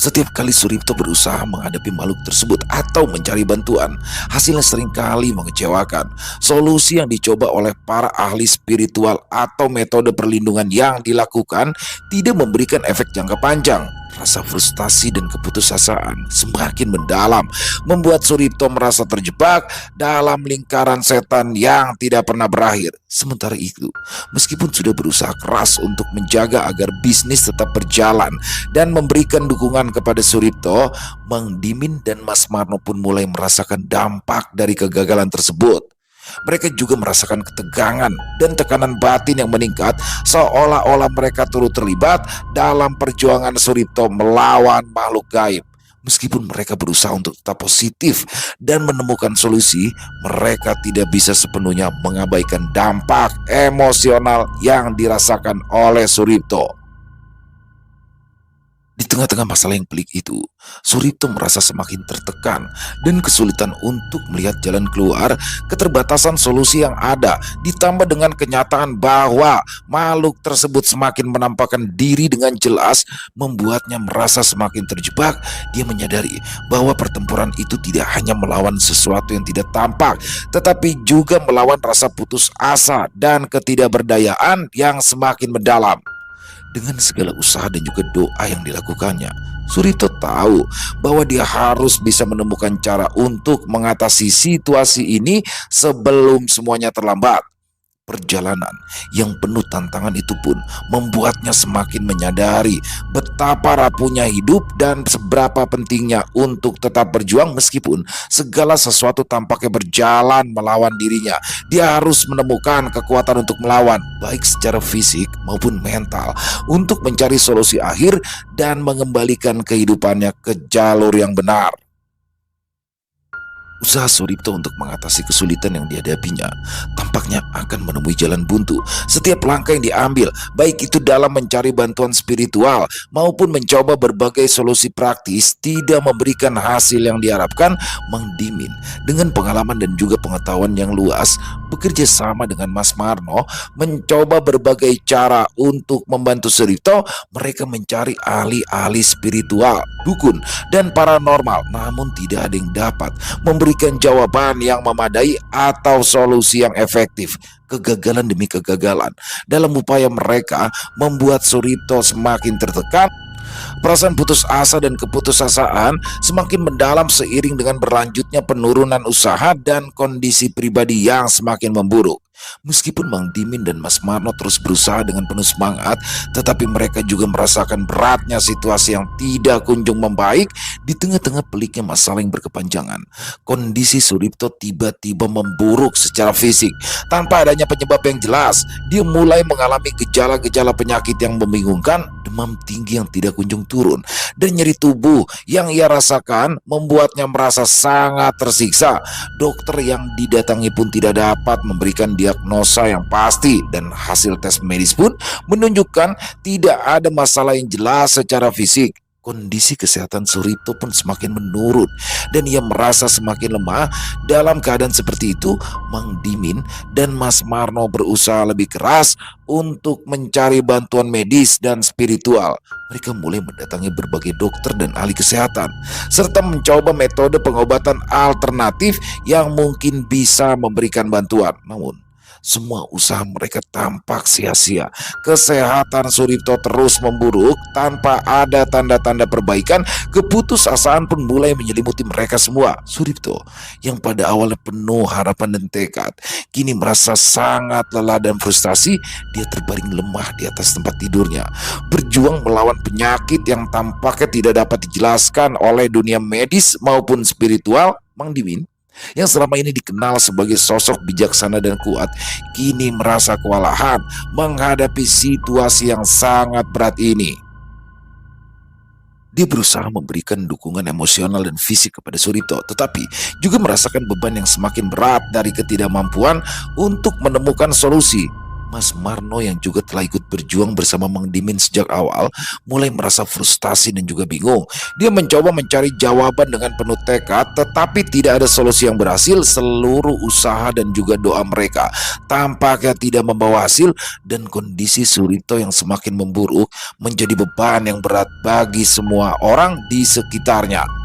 Setiap kali Suripto berusaha menghadapi makhluk tersebut atau mencari bantuan, hasilnya seringkali mengecewakan. Solusi yang dicoba oleh para ahli spiritual atau metode perlindungan yang dilakukan tidak memberikan efek jangka panjang. Rasa frustasi dan keputusasaan semakin mendalam, membuat Suripto merasa terjebak dalam lingkaran setan yang tidak pernah berakhir. Sementara itu, meskipun sudah berusaha keras untuk menjaga agar bisnis tetap berjalan dan memberikan dukungan kepada Suripto, Mang Dimin dan Mas Marno pun mulai merasakan dampak dari kegagalan tersebut. Mereka juga merasakan ketegangan dan tekanan batin yang meningkat, seolah-olah mereka turut terlibat dalam perjuangan Suripto melawan makhluk gaib. Meskipun mereka berusaha untuk tetap positif dan menemukan solusi, mereka tidak bisa sepenuhnya mengabaikan dampak emosional yang dirasakan oleh Suripto. Di tengah-tengah masalah yang pelik itu, Suripto merasa semakin tertekan dan kesulitan untuk melihat jalan keluar. Keterbatasan solusi yang ada ditambah dengan kenyataan bahwa makhluk tersebut semakin menampakkan diri dengan jelas membuatnya merasa semakin terjebak. Dia menyadari bahwa pertempuran itu tidak hanya melawan sesuatu yang tidak tampak, tetapi juga melawan rasa putus asa dan ketidakberdayaan yang semakin mendalam. Dengan segala usaha dan juga doa yang dilakukannya, Suripto tahu bahwa dia harus bisa menemukan cara untuk mengatasi situasi ini sebelum semuanya terlambat. Perjalanan yang penuh tantangan itu pun membuatnya semakin menyadari betapa rapuhnya hidup dan seberapa pentingnya untuk tetap berjuang meskipun segala sesuatu tampaknya berjalan melawan dirinya. Dia harus menemukan kekuatan untuk melawan, baik secara fisik maupun mental, untuk mencari solusi akhir dan mengembalikan kehidupannya ke jalur yang benar. Usaha Suripto untuk mengatasi kesulitan yang dihadapinya tampaknya akan menemui jalan buntu. Setiap langkah yang diambil, baik itu dalam mencari bantuan spiritual maupun mencoba berbagai solusi praktis, tidak memberikan hasil yang diharapkan. Mang Dimin dengan pengalaman dan juga pengetahuan yang luas bekerja sama dengan Mas Marno mencoba berbagai cara untuk membantu Suripto. Mereka mencari ahli-ahli spiritual, dukun, dan paranormal, namun tidak ada yang dapat memberi memberikan jawaban yang memadai atau solusi yang efektif. Kegagalan demi kegagalan dalam upaya mereka membuat Suripto semakin tertekan. Perasaan putus asa dan keputusasaan semakin mendalam seiring dengan berlanjutnya penurunan usaha dan kondisi pribadi yang semakin memburuk. Meskipun Mang Dimin dan Mas Marno terus berusaha dengan penuh semangat, tetapi mereka juga merasakan beratnya situasi yang tidak kunjung membaik. Di tengah-tengah peliknya masalah yang berkepanjangan, kondisi Suripto tiba-tiba memburuk secara fisik. Tanpa adanya penyebab yang jelas, dia mulai mengalami gejala-gejala penyakit yang membingungkan, demam tinggi yang tidak kunjung turun, dan nyeri tubuh yang ia rasakan membuatnya merasa sangat tersiksa. Dokter yang didatangi pun tidak dapat memberikan diagnosa yang pasti, dan hasil tes medis pun menunjukkan tidak ada masalah yang jelas secara fisik. Kondisi kesehatan Suripto pun semakin menurun dan ia merasa semakin lemah. Dalam keadaan seperti itu, Mang Dimin dan Mas Marno berusaha lebih keras untuk mencari bantuan medis dan spiritual. Mereka mulai mendatangi berbagai dokter dan ahli kesehatan, serta mencoba metode pengobatan alternatif yang mungkin bisa memberikan bantuan. Namun, semua usaha mereka tampak sia-sia. Kesehatan Suripto terus memburuk tanpa ada tanda-tanda perbaikan. Keputusasaan pun mulai menyelimuti mereka semua. Suripto yang pada awalnya penuh harapan dan tekad, kini merasa sangat lelah dan frustasi. Dia terbaring lemah di atas tempat tidurnya, berjuang melawan penyakit yang tampaknya tidak dapat dijelaskan oleh dunia medis maupun spiritual. Mang Dimin yang selama ini dikenal sebagai sosok bijaksana dan kuat, kini merasa kewalahan menghadapi situasi yang sangat berat ini. Dia berusaha memberikan dukungan emosional dan fisik kepada Suripto, tetapi juga merasakan beban yang semakin berat dari ketidakmampuan untuk menemukan solusi. Mas Marno yang juga telah ikut berjuang bersama Mang Dimin sejak awal mulai merasa frustasi dan juga bingung. Dia mencoba mencari jawaban dengan penuh tekad, tetapi tidak ada solusi yang berhasil. Seluruh usaha dan juga doa mereka tampaknya tidak membawa hasil, dan kondisi Suripto yang semakin memburuk menjadi beban yang berat bagi semua orang di sekitarnya.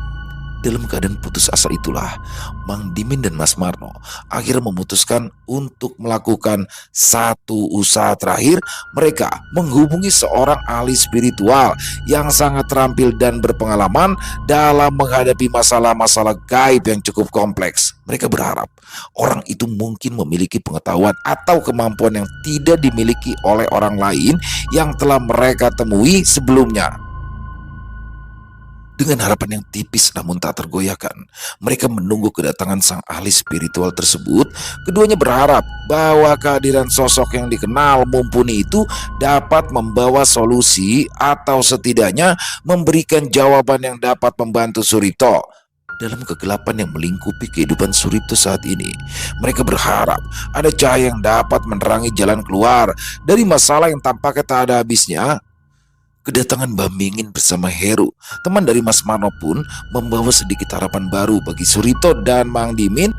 Dalam keadaan putus asa itulah, Mang Dimin dan Mas Marno akhirnya memutuskan untuk melakukan satu usaha terakhir. Mereka menghubungi seorang ahli spiritual yang sangat terampil dan berpengalaman dalam menghadapi masalah-masalah gaib yang cukup kompleks. Mereka berharap orang itu mungkin memiliki pengetahuan atau kemampuan yang tidak dimiliki oleh orang lain yang telah mereka temui sebelumnya. Dengan harapan yang tipis namun tak tergoyahkan, mereka menunggu kedatangan sang ahli spiritual tersebut. Keduanya berharap bahwa kehadiran sosok yang dikenal mumpuni itu dapat membawa solusi atau setidaknya memberikan jawaban yang dapat membantu Suripto. Dalam kegelapan yang melingkupi kehidupan Suripto saat ini, mereka berharap ada cahaya yang dapat menerangi jalan keluar dari masalah yang tampaknya tak ada habisnya. Kedatangan Mbah Mingin bersama Heru, teman dari Mas Marno, pun membawa sedikit harapan baru bagi Suripto dan Mang Dimin.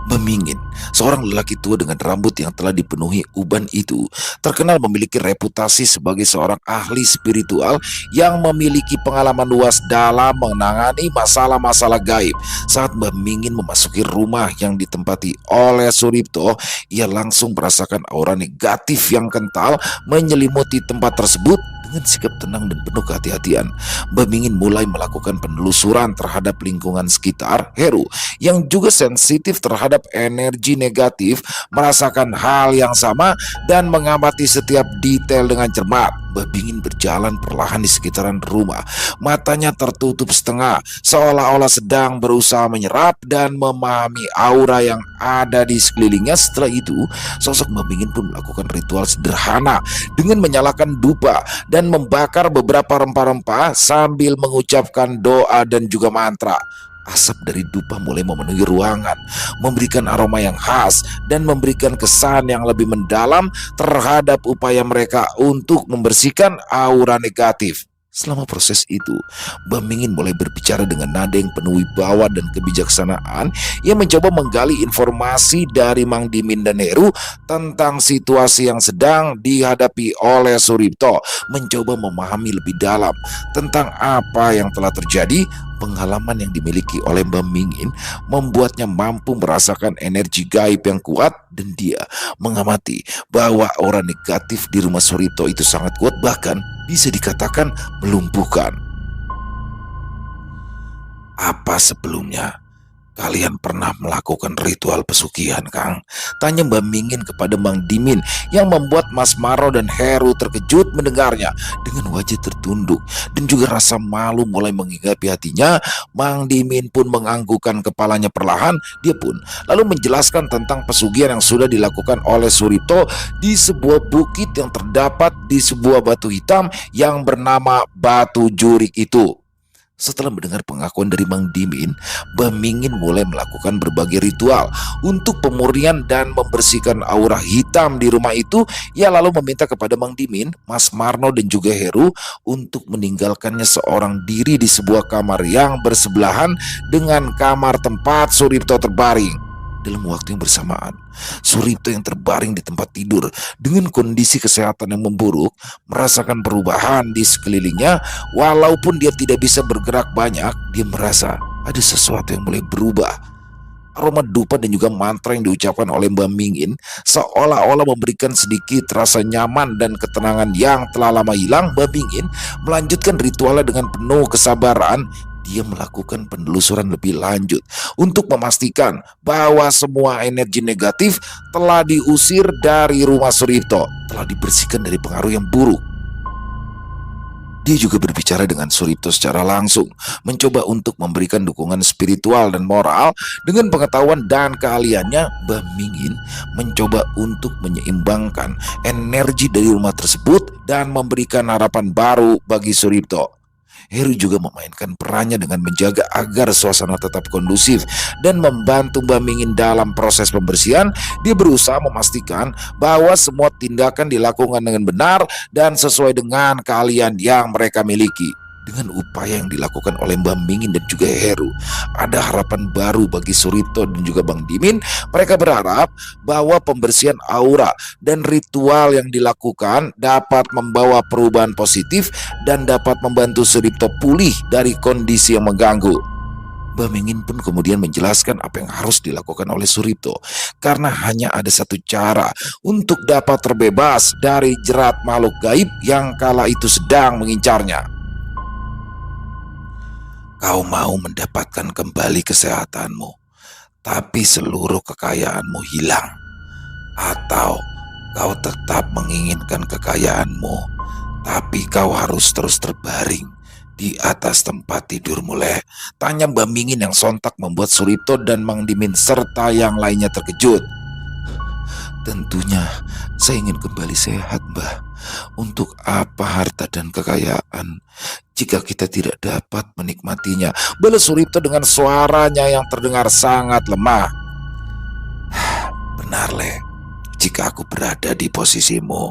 Mbah Mingin, seorang lelaki tua dengan rambut yang telah dipenuhi uban itu, terkenal memiliki reputasi sebagai seorang ahli spiritual yang memiliki pengalaman luas dalam menangani masalah-masalah gaib. Saat Mbah Mingin memasuki rumah yang ditempati oleh Suripto, ia langsung merasakan aura negatif yang kental menyelimuti tempat tersebut. Dengan sikap tenang dan penuh kehati-hatian, Mbah Mingin mulai melakukan penelusuran terhadap lingkungan sekitar. Heru yang juga sensitif terhadap energi negatif merasakan hal yang sama dan mengamati setiap detail dengan cermat. Mbah Mingin berjalan perlahan di sekitaran rumah, matanya tertutup setengah, seolah-olah sedang berusaha menyerap dan memahami aura yang ada di sekelilingnya. Setelah itu, sosok Mbah Mingin pun melakukan ritual sederhana dengan menyalakan dupa dan membakar beberapa rempah-rempah sambil mengucapkan doa dan juga mantra. Asap dari dupa mulai memenuhi ruangan, memberikan aroma yang khas dan memberikan kesan yang lebih mendalam terhadap upaya mereka untuk membersihkan aura negatif. Selama proses itu, Mbah Mingin mulai berbicara dengan nada yang penuh wibawa dan kebijaksanaan. Ia mencoba menggali informasi dari Mang Dimin dan Heru tentang situasi yang sedang dihadapi oleh Suripto, mencoba memahami lebih dalam tentang apa yang telah terjadi. Pengalaman yang dimiliki oleh Mbah Mingin membuatnya mampu merasakan energi gaib yang kuat, dan dia mengamati bahwa aura negatif di rumah Suripto itu sangat kuat, bahkan bisa dikatakan melumpuhkan. Apa sebelumnya kalian pernah melakukan ritual pesugihan, Kang? Tanya Mbak Mingin kepada Mang Dimin, yang membuat Mas Maro dan Heru terkejut mendengarnya. Dengan wajah tertunduk dan juga rasa malu mulai menginggapi hatinya, Mang Dimin pun menganggukkan kepalanya perlahan. Dia pun lalu menjelaskan tentang pesugihan yang sudah dilakukan oleh Suripto di sebuah bukit yang terdapat di sebuah batu hitam yang bernama Batu Jurik itu. Setelah mendengar pengakuan dari Mang Dimin, Mbah Mingin mulai melakukan berbagai ritual untuk pemurnian dan membersihkan aura hitam di rumah itu. Ia lalu meminta kepada Mang Dimin, Mas Marno dan juga Heru untuk meninggalkannya seorang diri di sebuah kamar yang bersebelahan dengan kamar tempat Suripto terbaring. Dalam waktu yang bersamaan, Suripto yang terbaring di tempat tidur dengan kondisi kesehatan yang memburuk merasakan perubahan di sekelilingnya. Walaupun dia tidak bisa bergerak banyak, dia merasa ada sesuatu yang mulai berubah. Aroma dupa dan juga mantra yang diucapkan oleh Mbah Mingin seolah-olah memberikan sedikit rasa nyaman dan ketenangan yang telah lama hilang. Mbah Mingin melanjutkan ritualnya dengan penuh kesabaran. Dia melakukan penelusuran lebih lanjut untuk memastikan bahwa semua energi negatif telah diusir dari rumah Suripto, telah dibersihkan dari pengaruh yang buruk. Dia juga berbicara dengan Suripto secara langsung, mencoba untuk memberikan dukungan spiritual dan moral. Dengan pengetahuan dan keahliannya, Mbah Mingin mencoba untuk menyeimbangkan energi dari rumah tersebut dan memberikan harapan baru bagi Suripto. Heru juga memainkan perannya dengan menjaga agar suasana tetap kondusif dan membantu Mbah Mingin dalam proses pembersihan. Dia berusaha memastikan bahwa semua tindakan dilakukan dengan benar dan sesuai dengan keahlian yang mereka miliki. Dengan upaya yang dilakukan oleh Mbah Mingin dan juga Heru, ada harapan baru bagi Suripto dan juga Bang Dimin. Mereka berharap bahwa pembersihan aura dan ritual yang dilakukan dapat membawa perubahan positif dan dapat membantu Suripto pulih dari kondisi yang mengganggu. Mbah Mingin pun kemudian menjelaskan apa yang harus dilakukan oleh Suripto, karena hanya ada satu cara untuk dapat terbebas dari jerat makhluk gaib yang kala itu sedang mengincarnya. Kau mau mendapatkan kembali kesehatanmu, tapi seluruh kekayaanmu hilang, atau kau tetap menginginkan kekayaanmu, tapi kau harus terus terbaring di atas tempat tidurmu, Le? Tanya Mbah Mingin yang sontak membuat Suripto dan Mang Dimin serta yang lainnya terkejut. Tentunya saya ingin kembali sehat, Mbah. Untuk apa harta dan kekayaan jika kita tidak dapat menikmatinya? Balas Suripto dengan suaranya yang terdengar sangat lemah. Benar, Le. Jika aku berada di posisimu,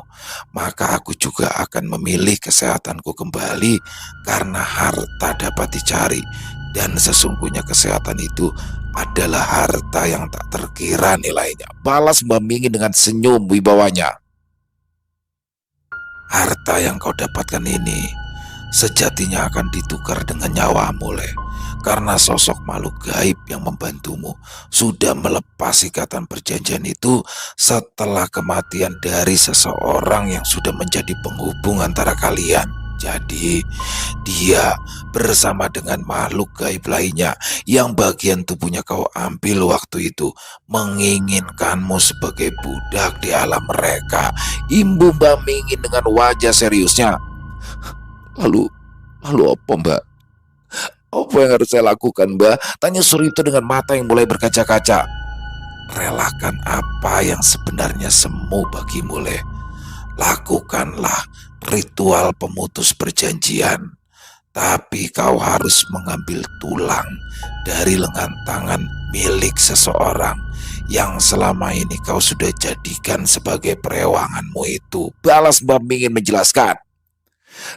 maka aku juga akan memilih kesehatanku kembali, karena harta dapat dicari, dan sesungguhnya kesehatan itu adalah harta yang tak terkira nilainya. Balas Mbah Mingin dengan senyum wibawanya. Harta yang kau dapatkan ini sejatinya akan ditukar dengan nyawamu, Le. Karena sosok makhluk gaib yang membantumu sudah melepas ikatan perjanjian itu setelah kematian dari seseorang yang sudah menjadi penghubung antara kalian. Jadi dia bersama dengan makhluk gaib lainnya yang bagian tubuhnya kau ambil waktu itu menginginkanmu sebagai budak di alam mereka. Imbu Mbah Mingin dengan wajah seriusnya. Lalu apa, Mbak? Apa yang harus saya lakukan, Mbak? Tanya Suripto dengan mata yang mulai berkaca-kaca. Relakan apa yang sebenarnya semu bagimu, Le. Lakukanlah ritual pemutus perjanjian, tapi kau harus mengambil tulang dari lengan tangan milik seseorang yang selama ini kau sudah jadikan sebagai perewanganmu itu. Balas Mbah Mingin menjelaskan.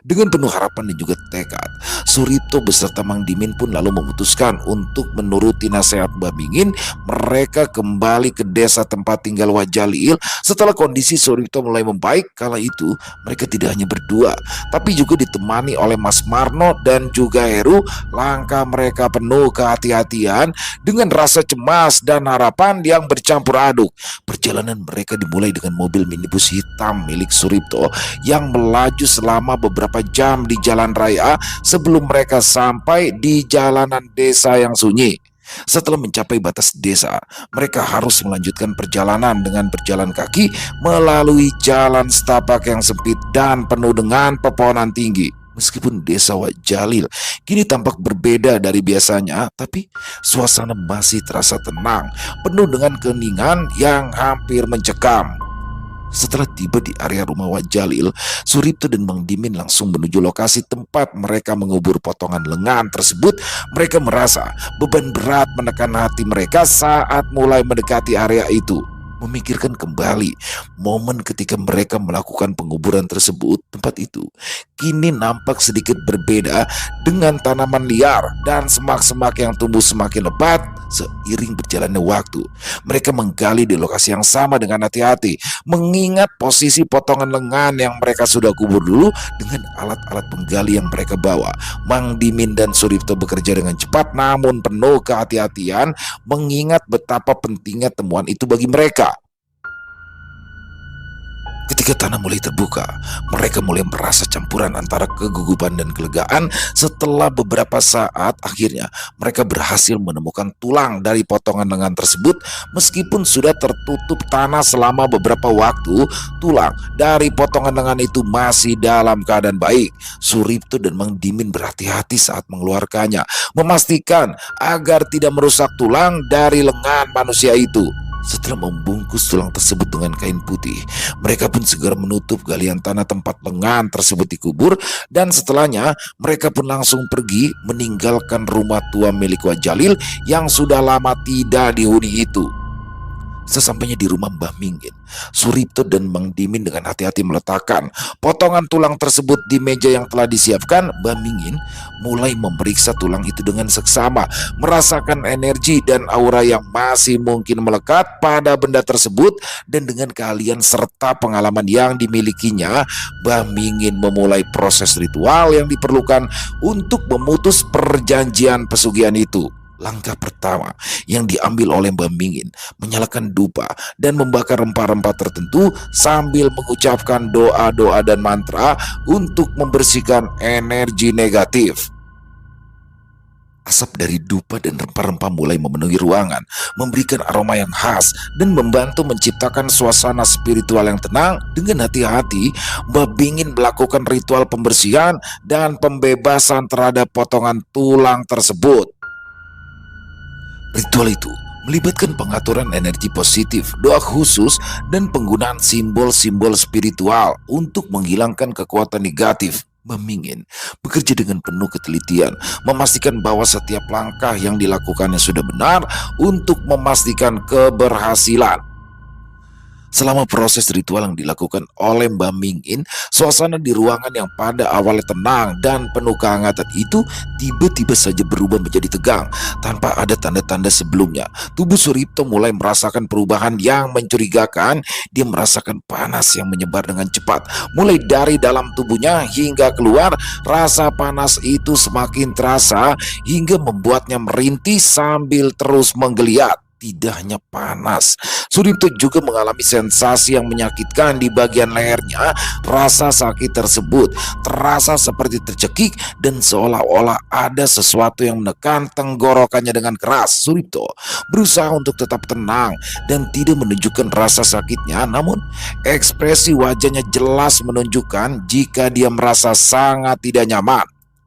Dengan penuh harapan dan juga tekad, Suripto beserta Mang Dimin pun lalu memutuskan untuk menuruti nasihat Mbah Mingin. Mereka kembali ke desa tempat tinggal Wajalil setelah kondisi Suripto mulai membaik. Kala itu mereka tidak hanya berdua, tapi juga ditemani oleh Mas Marno dan juga Heru. Langkah mereka penuh kehati-hatian dengan rasa cemas dan harapan yang bercampur aduk. Perjalanan mereka dimulai dengan mobil minibus hitam milik Suripto yang melaju selama beberapa jam di jalan raya sebelum mereka sampai di jalanan desa yang sunyi. Setelah mencapai batas desa, mereka harus melanjutkan perjalanan dengan berjalan kaki melalui jalan setapak yang sempit dan penuh dengan pepohonan tinggi. Meskipun desa Wajalil kini tampak berbeda dari biasanya, tapi suasana masih terasa tenang, penuh dengan keheningan yang hampir mencekam. Setelah tiba di area rumah Wajalil, Suripto dan Mang Dimin langsung menuju lokasi tempat mereka mengubur potongan lengan tersebut. Mereka merasa beban berat menekan hati mereka saat mulai mendekati area itu. Memikirkan kembali momen ketika mereka melakukan penguburan tersebut, tempat itu kini nampak sedikit berbeda dengan tanaman liar dan semak-semak yang tumbuh semakin lebat seiring berjalannya waktu. Mereka menggali di lokasi yang sama dengan hati-hati, mengingat posisi potongan lengan yang mereka sudah kubur dulu dengan alat-alat penggali yang mereka bawa. Mang Dimin dan Suripto bekerja dengan cepat namun penuh kehati-hatian, mengingat betapa pentingnya temuan itu bagi mereka. Ketika tanah mulai terbuka, mereka mulai merasa campuran antara kegugupan dan kelegaan. Setelah beberapa saat, akhirnya mereka berhasil menemukan tulang dari potongan lengan tersebut. Meskipun sudah tertutup tanah selama beberapa waktu, tulang dari potongan lengan itu masih dalam keadaan baik. Suripto dan Mang Dimin berhati-hati saat mengeluarkannya, memastikan agar tidak merusak tulang dari lengan manusia itu. Setelah membungkus tulang tersebut dengan kain putih, mereka pun segera menutup galian tanah tempat lengan tersebut dikubur, dan setelahnya mereka pun langsung pergi meninggalkan rumah tua milik Wajalil yang sudah lama tidak dihuni itu. Sesampainya di rumah Mbah Mingin, Suripto dan Mang Dimin dengan hati-hati meletakkan potongan tulang tersebut di meja yang telah disiapkan. Mbah Mingin mulai memeriksa tulang itu dengan seksama, merasakan energi dan aura yang masih mungkin melekat pada benda tersebut. Dan dengan keahlian serta pengalaman yang dimilikinya, Mbah Mingin memulai proses ritual yang diperlukan untuk memutus perjanjian pesugihan itu. Langkah pertama yang diambil oleh Mbah Mingin menyalakan dupa dan membakar rempah-rempah tertentu sambil mengucapkan doa-doa dan mantra untuk membersihkan energi negatif. Asap dari dupa dan rempah-rempah mulai memenuhi ruangan, memberikan aroma yang khas dan membantu menciptakan suasana spiritual yang tenang. Dengan hati-hati, Mbah Mingin melakukan ritual pembersihan dan pembebasan terhadap potongan tulang tersebut. Ritual itu melibatkan pengaturan energi positif, doa khusus, dan penggunaan simbol-simbol spiritual untuk menghilangkan kekuatan negatif. Mbah Mingin bekerja dengan penuh ketelitian, memastikan bahwa setiap langkah yang dilakukannya sudah benar untuk memastikan keberhasilan. Selama proses ritual yang dilakukan oleh Mbah Mingin, suasana di ruangan yang pada awalnya tenang dan penuh kehangatan itu tiba-tiba saja berubah menjadi tegang tanpa ada tanda-tanda sebelumnya. Tubuh Suripto mulai merasakan perubahan yang mencurigakan. Dia merasakan panas yang menyebar dengan cepat, mulai dari dalam tubuhnya hingga keluar. Rasa panas itu semakin terasa hingga membuatnya merintih sambil terus menggeliat. Tidak hanya panas, Suripto juga mengalami sensasi yang menyakitkan di bagian lehernya. Rasa sakit tersebut terasa seperti tercekik dan seolah-olah ada sesuatu yang menekan tenggorokannya dengan keras. Suripto berusaha untuk tetap tenang dan tidak menunjukkan rasa sakitnya, namun ekspresi wajahnya jelas menunjukkan jika dia merasa sangat tidak nyaman.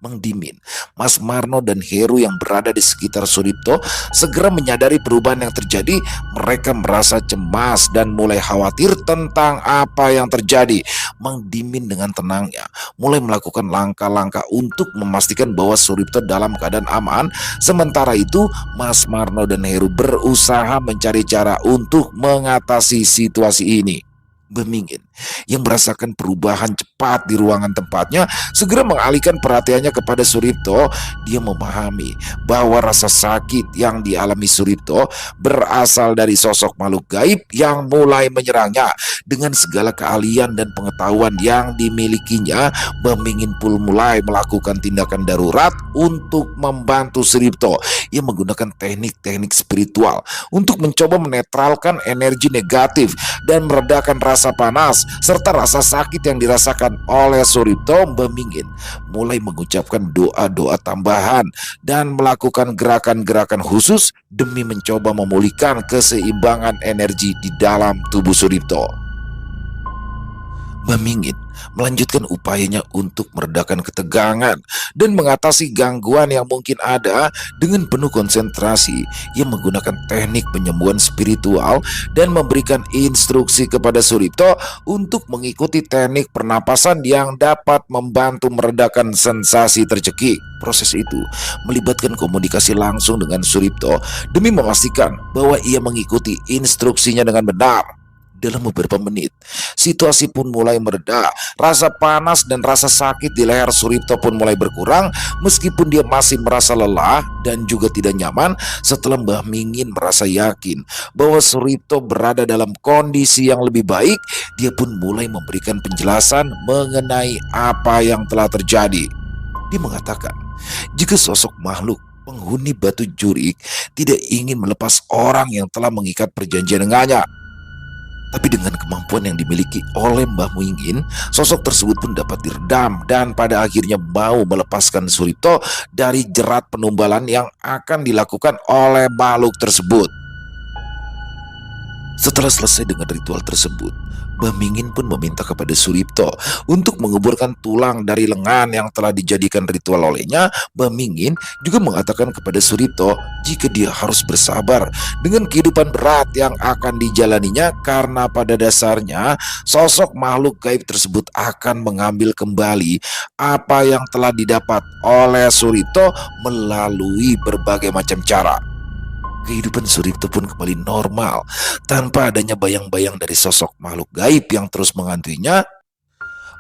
Mang Dimin, Mas Marno, dan Heru yang berada di sekitar Suripto segera menyadari perubahan yang terjadi. Mereka merasa cemas dan mulai khawatir tentang apa yang terjadi. Mang Dimin dengan tenangnya mulai melakukan langkah-langkah untuk memastikan bahwa Suripto dalam keadaan aman. Sementara itu, Mas Marno dan Heru berusaha mencari cara untuk mengatasi situasi ini. Bemingin yang merasakan perubahan cepat di ruangan tempatnya segera mengalihkan perhatiannya kepada Suripto. Dia memahami bahwa rasa sakit yang dialami Suripto berasal dari sosok makhluk gaib yang mulai menyerangnya. Dengan segala keahlian dan pengetahuan yang dimilikinya, Bemingin pun mulai melakukan tindakan darurat untuk membantu Suripto. Ia menggunakan teknik-teknik spiritual untuk mencoba menetralkan energi negatif dan meredakan rasa panas serta rasa sakit yang dirasakan oleh Suripto. Bemingin mulai mengucapkan doa-doa tambahan dan melakukan gerakan-gerakan khusus demi mencoba memulihkan keseimbangan energi di dalam tubuh Suripto. Bemingin melanjutkan upayanya untuk meredakan ketegangan dan mengatasi gangguan yang mungkin ada dengan penuh konsentrasi. Ia menggunakan teknik penyembuhan spiritual dan memberikan instruksi kepada Suripto untuk mengikuti teknik pernapasan yang dapat membantu meredakan sensasi tercekik. Proses itu melibatkan komunikasi langsung dengan Suripto demi memastikan bahwa ia mengikuti instruksinya dengan benar. Dalam beberapa menit, situasi pun mulai mereda. Rasa panas dan rasa sakit di leher Suripto pun mulai berkurang, meskipun dia masih merasa lelah dan juga tidak nyaman. Setelah Mbah Mingin merasa yakin bahwa Suripto berada dalam kondisi yang lebih baik, dia pun mulai memberikan penjelasan mengenai apa yang telah terjadi. Dia mengatakan, jika sosok makhluk penghuni Batu Jurik tidak ingin melepas orang yang telah mengikat perjanjian dengannya, tapi dengan kemampuan yang dimiliki oleh Mbah Mingin, sosok tersebut pun dapat diredam dan pada akhirnya mau melepaskan Suripto dari jerat penumbalan yang akan dilakukan oleh makhluk tersebut. Setelah selesai dengan ritual tersebut, Mbah Mingin pun meminta kepada Suripto untuk menguburkan tulang dari lengan yang telah dijadikan ritual olehnya. Mbah Mingin juga mengatakan kepada Suripto jika dia harus bersabar dengan kehidupan berat yang akan dijalaninya, karena pada dasarnya sosok makhluk gaib tersebut akan mengambil kembali apa yang telah didapat oleh Suripto melalui berbagai macam cara. Kehidupan Suripto pun kembali normal tanpa adanya bayang-bayang dari sosok makhluk gaib yang terus menghantuinya.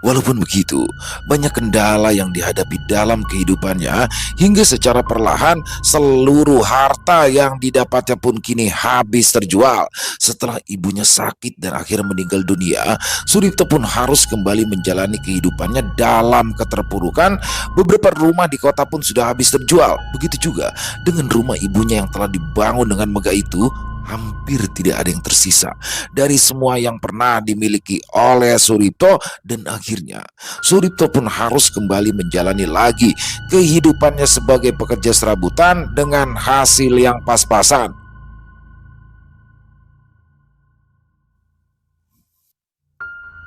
Walaupun begitu, banyak kendala yang dihadapi dalam kehidupannya hingga secara perlahan seluruh harta yang didapatnya pun kini habis terjual. Setelah ibunya sakit dan akhirnya meninggal dunia, Suripto pun harus kembali menjalani kehidupannya dalam keterpurukan. Beberapa rumah di kota pun sudah habis terjual. Begitu juga dengan rumah ibunya yang telah dibangun dengan megah itu. Hampir tidak ada yang tersisa dari semua yang pernah dimiliki oleh Suripto, dan akhirnya Suripto pun harus kembali menjalani lagi kehidupannya sebagai pekerja serabutan dengan hasil yang pas-pasan.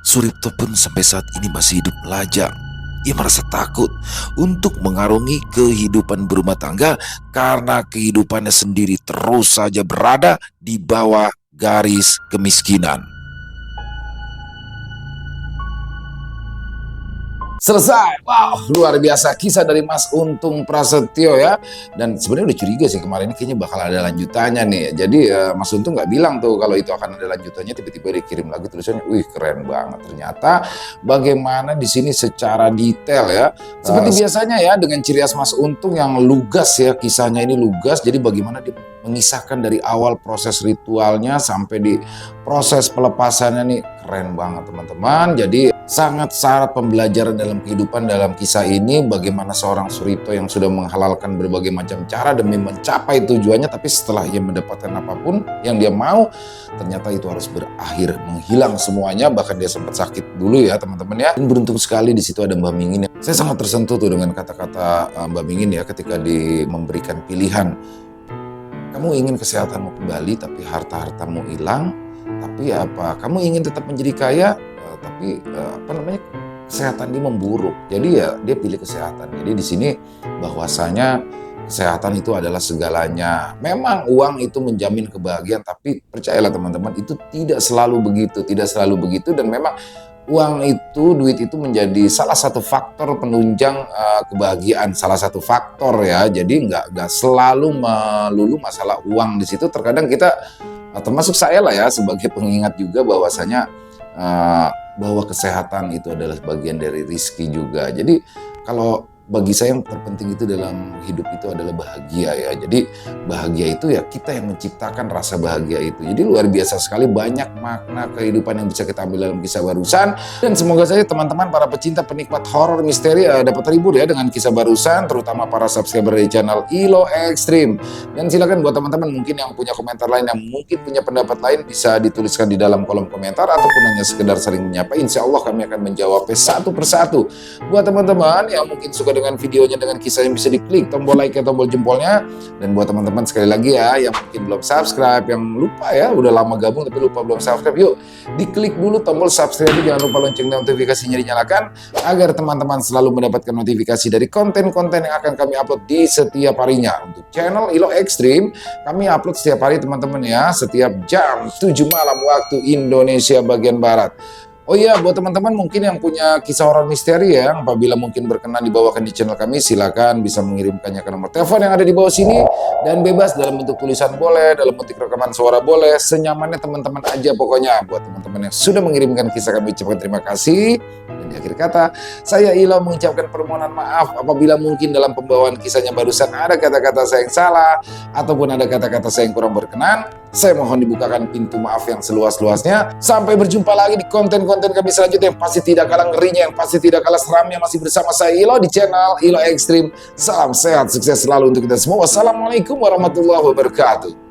Suripto pun sampai saat ini masih hidup lajang. Ia merasa takut untuk mengarungi kehidupan berumah tangga karena kehidupannya sendiri terus saja berada di bawah garis kemiskinan. Selesai. Wow, luar biasa kisah dari Mas Untung Prasetyo ya. Dan sebenarnya udah curiga sih kemarin ini kayaknya bakal ada lanjutannya nih. Jadi Mas Untung nggak bilang tuh kalau itu akan ada lanjutannya, tiba-tiba dikirim lagi tulisannya, wih keren banget. Ternyata bagaimana di sini secara detail ya. Seperti biasanya ya, dengan ciri khas Mas Untung yang lugas ya, kisahnya ini lugas. Jadi bagaimana dia mengisahkan dari awal proses ritualnya sampai di proses pelepasannya nih, keren banget teman-teman. Jadi sangat syarat pembelajaran dalam kehidupan dalam kisah ini, bagaimana seorang Suripto yang sudah menghalalkan berbagai macam cara demi mencapai tujuannya, tapi setelah ia mendapatkan apapun yang dia mau, ternyata itu harus berakhir menghilang semuanya. Bahkan dia sempat sakit dulu ya teman-teman ya. Dan beruntung sekali di situ ada Mbah Mingin. Saya sangat tersentuh tuh dengan kata-kata Mbah Mingin ya, ketika memberikan pilihan. Kamu ingin kesehatanmu kembali tapi harta-hartamu hilang, tapi apa? Kamu ingin tetap menjadi kaya, tapi kesehatan dia memburuk. Jadi ya dia pilih kesehatan. Jadi di sini bahwasanya kesehatan itu adalah segalanya. Memang uang itu menjamin kebahagiaan, tapi percayalah teman-teman, itu tidak selalu begitu, dan memang uang itu, duit itu menjadi salah satu faktor penunjang kebahagiaan, salah satu faktor ya. Jadi nggak selalu melulu masalah uang di situ. Terkadang kita, termasuk saya lah ya, sebagai pengingat juga bahwasanya bahwa kesehatan itu adalah bagian dari rizki juga. Jadi kalau bagi saya yang terpenting itu dalam hidup itu adalah bahagia ya. Jadi bahagia itu ya kita yang menciptakan rasa bahagia itu. Jadi luar biasa sekali, banyak makna kehidupan yang bisa kita ambil dalam kisah barusan. Dan semoga saja teman-teman para pecinta penikmat horor misteri dapat terhibur ya dengan kisah barusan, terutama para subscriber di channel Ilo Extreme. Dan silakan buat teman-teman mungkin yang punya komentar lain, yang mungkin punya pendapat lain, bisa dituliskan di dalam kolom komentar ataupun hanya sekedar saling menyapa. Insya Allah kami akan menjawabnya satu persatu. Buat teman-teman yang mungkin suka dengan videonya, dengan kisah yang bisa diklik tombol like atau tombol jempolnya. Dan buat teman-teman sekali lagi ya yang mungkin belum subscribe, yang lupa ya udah lama gabung tapi lupa belum subscribe, yuk diklik dulu tombol subscribe, jangan lupa lonceng notifikasinya dinyalakan agar teman-teman selalu mendapatkan notifikasi dari konten-konten yang akan kami upload di setiap harinya. Untuk channel Ilo Extreme kami upload setiap hari teman-teman ya, setiap jam 7 malam waktu Indonesia bagian Barat. Oh iya, buat teman-teman mungkin yang punya kisah horor misteri ya, apabila mungkin berkenan dibawakan di channel kami, silakan bisa mengirimkannya ke nomor telepon yang ada di bawah sini, dan bebas dalam bentuk tulisan boleh, dalam bentuk rekaman suara boleh, senyamannya teman-teman aja pokoknya. Buat teman-teman yang sudah mengirimkan kisah, kami ucapkan terima kasih. Dan di akhir kata, saya Ilo mengucapkan permohonan maaf apabila mungkin dalam pembawaan kisahnya barusan ada kata-kata saya yang salah ataupun ada kata-kata saya yang kurang berkenan. Saya mohon dibukakan pintu maaf yang seluas-luasnya. Sampai berjumpa lagi di konten-konten kami selanjutnya yang pasti tidak kalah ngerinya, yang pasti tidak kalah seramnya, masih bersama saya Ilo di channel Ilo Extreme. Salam sehat, sukses selalu untuk kita semua. Wassalamualaikum warahmatullahi wabarakatuh.